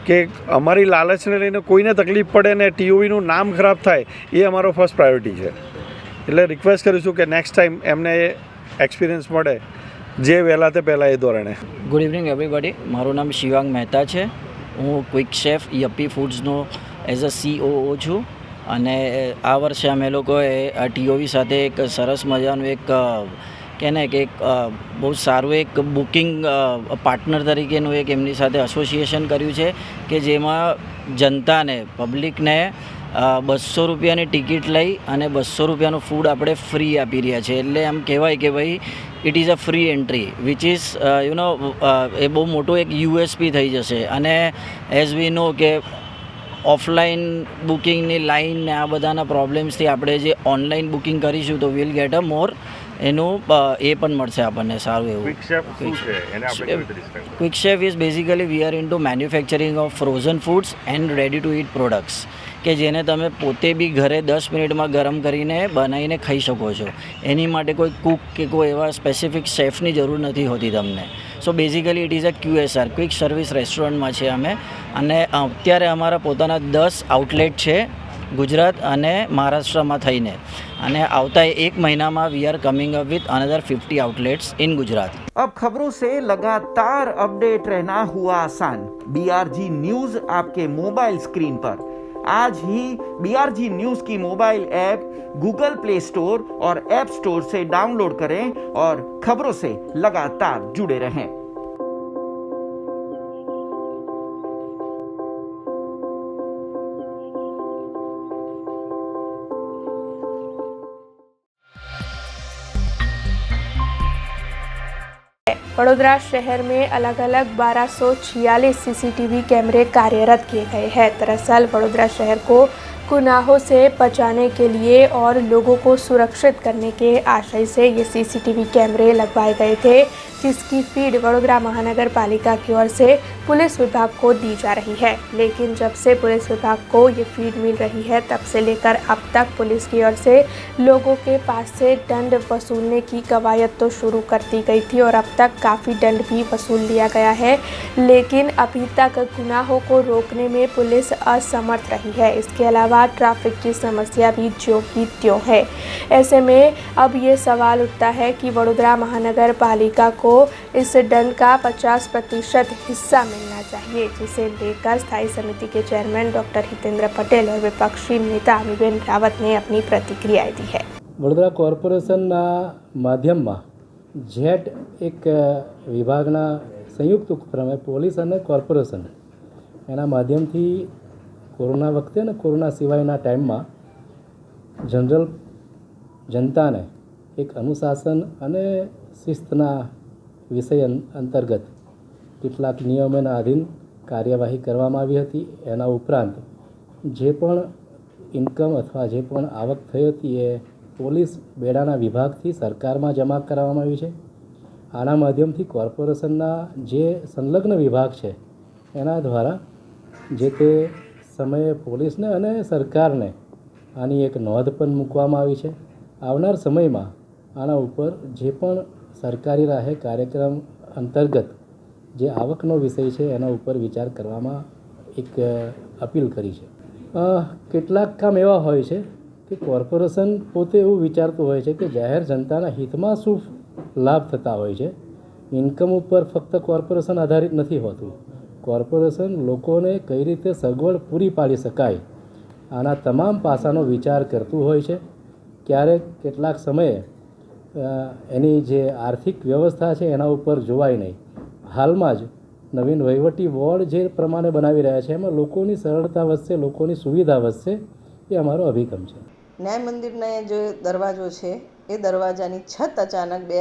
કે અમારી લાલચને લઈને કોઈને તકલીફ પડે ને TOVનું નામ ખરાબ થાય, એ અમારો ફર્સ્ટ પ્રાયોરિટી છે. એટલે રિક્વેસ્ટ કરીશું કે નેક્સ્ટ ટાઈમ એમને એક્સપિરિયન્સ મળે જે વહેલા તે પહેલાં એ ધોરણે. ગુડ ઇવનિંગ એવરીબડી, મારું નામ શિવાંગ મહેતા છે. હું ક્વિક શેફ યપ્પી ફૂડ્સનો એઝ અ COO છું. અને આ વર્ષે અમે લોકોએ TOV સાથે એક સરસ મજાનું એક બહુ સારું એક બુકિંગ પાર્ટનર તરીકેનું એક એમની સાથે એસોસિએશન કર્યું છે કે જેમાં જનતાને, પબ્લિકને 200 રૂપિયાની ટિકિટ લઈ અને 200 રૂપિયાનું ફૂડ આપણે ફ્રી આપી રહ્યા છે. એટલે એમ કહેવાય કે ભાઈ it is a free entry which is a બહુ મોટો એક USP થઈ જશે. અને એઝ વી નો કે ઓફલાઈન બુકિંગની લાઈન ને આ બધાના પ્રોબ્લેમ્સથી આપણે જે ઓનલાઈન બુકિંગ કરીશું તો વિલ ગેટ અ મોર એનું એ પણ મળશે આપણને સારું એવું. Quick chef is basically we are into manufacturing of frozen foods and ready to it products કે જેને તમે પોતે બી ઘરે 10 મિનિટમાં ગરમ કરીને બનાવીને ખાઈ શકો છો. એની માટે કોઈ કૂક કે કોઈ એવા સ્પેસિફિક શેફની જરૂર નથી હોતી તમને. So basically it is a QSR, quick service રેસ્ટોરન્ટમાં છે અમે. અને અત્યારે અમારા પોતાના 10 આઉટલેટ છે ગુજરાત અને મહારાષ્ટ્રમાં થઈને. અને આવતા 1 મહિનામાં we are coming up with another 50 outlets in Gujarat. अब खबरों से लगातार अपडेट रहना हुआ आसान. BRG न्यूज आपके मोबाइल स्क्रीन पर. आज ही BRG न्यूज की mobile app Google Play Store और ऐप स्टोर से डाउनलोड करें और खबरों से लगातार जुड़े रहें. वडोदरा शहर में अलग अलग 1246 CCTV कैमरे कार्यरत किए गए हैं. दरअसल वडोदरा शहर को गुनाहों से बचाने के लिए और लोगों को सुरक्षित करने के आशय से ये CCTV कैमरे लगवाए गए थे, जिसकी फीड वडोदरा महानगर पालिका की ओर से पुलिस विभाग को दी जा रही है. लेकिन जब से पुलिस विभाग को ये फीड मिल रही है तब से लेकर अब तक पुलिस की ओर से लोगों के पास से दंड वसूलने की कवायद तो शुरू कर दी गई थी और अब तक काफ़ी दंड भी वसूल लिया गया है. लेकिन अभी तक गुनाहों को रोकने में पुलिस असमर्थ रही है. इसके अलावा ट्रैफिक की समस्या भी ज्यों की त्यों है. ऐसे में अब ये सवाल उठता है कि वडोदरा महानगर पालिका को को इस दंड का 50% हिस्सा मिलना चाहिए, जिसे लेकर स्थायी समिति के चेयरमैन डॉक्टर हितेंद्र पटेल और विपक्षी नेता अमीबेन रावत ने अपनी प्रतिक्रियाएं दी है। वडोदरा कॉर्पोरेशनना माध्यमમાં જેટ એક વિભાગના સંયુક્ત ઉપક્રમે પોલીસ અને કોર્પોરેશન એના માધ્યમથી કોરોના વખતે અને કોરોના સિવાયના ટાઈમમાં જનરલ જનતાને એક અનુશાસન અને શિસ્તના વિષય અંતર્ગત કેટલાક નિયમોના અધીન કાર્યવાહી કરવામાં આવી હતી। એના ઉપરાંત જે પણ ઇન્કમ અથવા જે પણ આવક થઈ હતી એ પોલીસ બેડાના વિભાગથી સરકારમાં જમા કરાવવામાં આવી છે। આના માધ્યમથી કોર્પોરેશનના જે સંલગ્ન વિભાગ છે એના દ્વારા જે તે સમયે પોલીસને અને સરકારને આની એક નોંધ પણ મૂકવામાં આવી છે। આવનાર સમયમાં આના ઉપર જે પણ સરકારી રાહે કાર્યક્રમ અંતર્ગત જે આવકનો વિષય છે એના ઉપર વિચાર કરવામાં એક અપીલ કરી છે। કેટલાક કામ એવા હોય છે કે કોર્પોરેશન પોતે એવું વિચારતું હોય છે કે જાહેર જનતાના હિતમાં શું લાભ થતા હોય છે। ઇન્કમ ઉપર ફક્ત કોર્પોરેશન આધારિત નથી હોતું, કોર્પોરેશન લોકોને કઈ રીતે સગવડ પૂરી પાડી શકાય આના તમામ પાસાનો વિચાર કરતું હોય છે। ક્યારેક કેટલાક સમયે એની જે આર્થિક વ્યવસ્થા છે એના ઉપર જોવાય નહીં। હાલમાં જ નવીન વહીવટી બોર્ડ જે પ્રમાણે બનાવી રહ્યા છે એમાં લોકોની સરળતા વધશે, લોકોની સુવિધા વધશે, એ અમારો અભિગમ છે। ન્યાય મંદિરના જે દરવાજો છે એ દરવાજાની છત અચાનક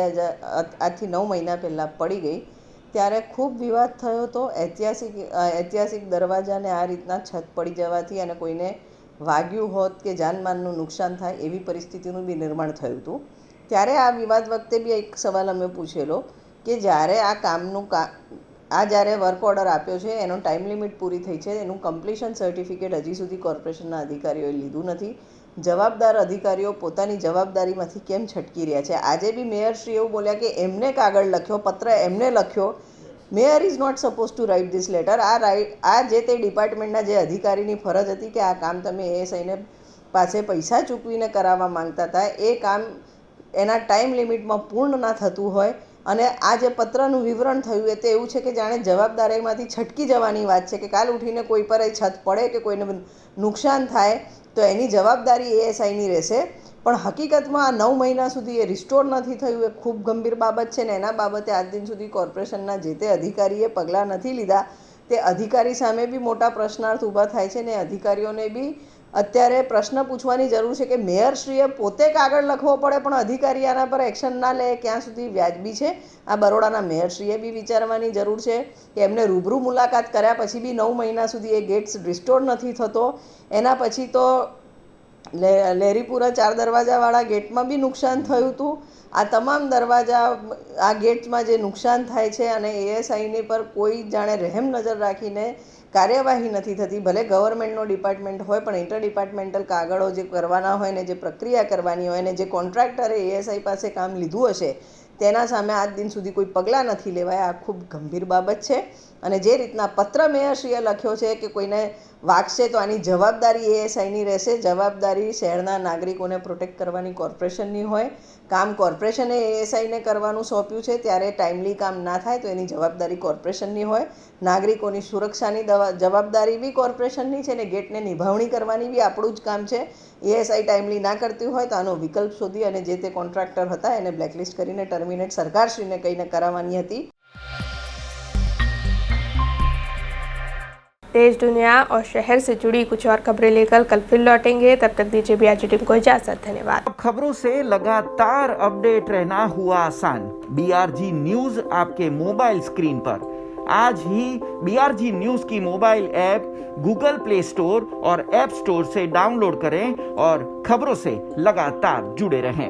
આજથી 9 મહિના પહેલાં પડી ગઈ ત્યારે ખૂબ વિવાદ થયો હતો। ઐતિહાસિક દરવાજાને આ રીતના છત પડી જવાથી અને કોઈને વાગ્યું હોત કે જાનમાલનું નુકસાન થાય એવી પરિસ્થિતિનું બી નિર્માણ થયું હતું। ત્યારે આ વિવાદ વખતે બી એક સવાલ અમે પૂછેલો કે જ્યારે આ કામનું જ્યારે વર્ક ઓર્ડર આપ્યો છે એનો ટાઈમ લિમિટ પૂરી થઈ છે, એનું કમ્પ્લીશન સર્ટિફિકેટ હજી સુધી કોર્પોરેશનના અધિકારીઓએ લીધું નથી। જવાબદાર અધિકારીઓ પોતાની જવાબદારીમાંથી કેમ છટકી રહ્યા છે? આજે બી મેયરશ્રી એવું બોલ્યા કે એમને કાગળ લખ્યો, પત્ર એમને લખ્યો। Mayor is not suppose to write this letter. આ જે તે ડિપાર્ટમેન્ટના જે અધિકારીની ફરજ હતી કે આ કામ તમે એએસઆઈને પાસે પૈસા ચૂકવીને કરાવવા માંગતા હતા એ કામ એના ટાઈમ લિમિટમાં પૂર્ણ ના થતું હોય અને આ જે પત્રનું વિવરણ થયું એ તો એવું છે કે જાણે જવાબદારીમાંથી છટકી જવાની વાત છે કે કાલ ઉઠીને કોઈ પર એ છત પડે કે કોઈને નુકસાન થાય તો એની જવાબદારી એએસઆઈની રહેશે। પણ હકીકતમાં આ 9 મહિના સુધી એ રિસ્ટોર નથી થયું, એ ખૂબ ગંભીર બાબત છે ને એના બાબતે આજ દિન સુધી કોર્પોરેશનના જે તે અધિકારીએ પગલાં નથી લીધા। તે અધિકારી સામે બી મોટા પ્રશ્નાર્થ ઊભા થાય છે ને અધિકારીઓને બી અત્યારે પ્રશ્ન પૂછવાની જરૂર છે કે મેયરશ્રીએ પોતે કાગળ લખવો પડે પણ અધિકારી આના પર એક્શન ના લે, ક્યાં સુધી વ્યાજબી છે? આ બરોડાના મેયરશ્રીએ બી વિચારવાની જરૂર છે કે એમને રૂબરૂ મુલાકાત કર્યા પછી બી 9 મહિના સુધી એ ગેટ્સ રિસ્ટોર નથી થતો। એના પછી તો લેરીપુરા 4 દરવાજાવાળા ગેટમાં બી નુકસાન થયું હતું। આ તમામ દરવાજા આ ગેટ્સમાં જે નુકસાન થાય છે અને એએસઆઈને પર કોઈ જાણે રહેમ નજર રાખીને કાર્યવાહી નથી થતી। ભલે ગવર્મેન્ટનો ડિપાર્ટમેન્ટ હોય પણ ઇન્ટર ડિપાર્ટમેન્ટલ કાગળો જે કરવાના હોય ને જે પ્રક્રિયા કરવાની હોય ને જે કોન્ટ્રાક્ટરે એએસઆઈ પાસે કામ લીધું હશે તેના સામે આજ દિન સુધી કોઈ પગલાં નથી લેવાયા। આ ખૂબ ગંભીર બાબત છે અને જે રીતના પત્ર મેયરશ્રીએ લખ્યો છે કે કોઈને વાગશે તો આની જવાબદારી એએસઆઈની રહેશે। જવાબદારી શહેરના નાગરિકોને પ્રોટેક્ટ કરવાની કોર્પોરેશનની હોય। કામ કોર્પોરેશને એએસઆઈને કરવાનું સોંપ્યું છે ત્યારે ટાઈમલી કામ ના થાય તો એની જવાબદારી કોર્પોરેશનની હોય। નાગરિકોની સુરક્ષાની જવાબદારી બી કોર્પોરેશનની છે ને ગેટને નિભાવણી કરવાની બી આપણું જ કામ છે। એએસઆઈ ટાઈમલી ના કરતી હોય તો આનો વિકલ્પ શોધી અને જે તે કોન્ટ્રાક્ટર હતા એને બ્લેકલિસ્ટ કરીને ટર્મિનેટ સરકારશ્રીને કહીને કરાવવાની હતી। देश दुनिया और शहर से जुड़ी कुछ और खबरें लेकर कल फिर लौटेंगे। तब तक दीजिए बीआरजी टीम को इजाजत। धन्यवाद। खबरों से लगातार अपडेट रहना हुआ आसान। बीआरजी न्यूज आपके मोबाइल स्क्रीन पर आज ही बीआरजी न्यूज की mobile app Google Play Store और ऐप स्टोर से डाउनलोड करें और खबरों से लगातार जुड़े रहें।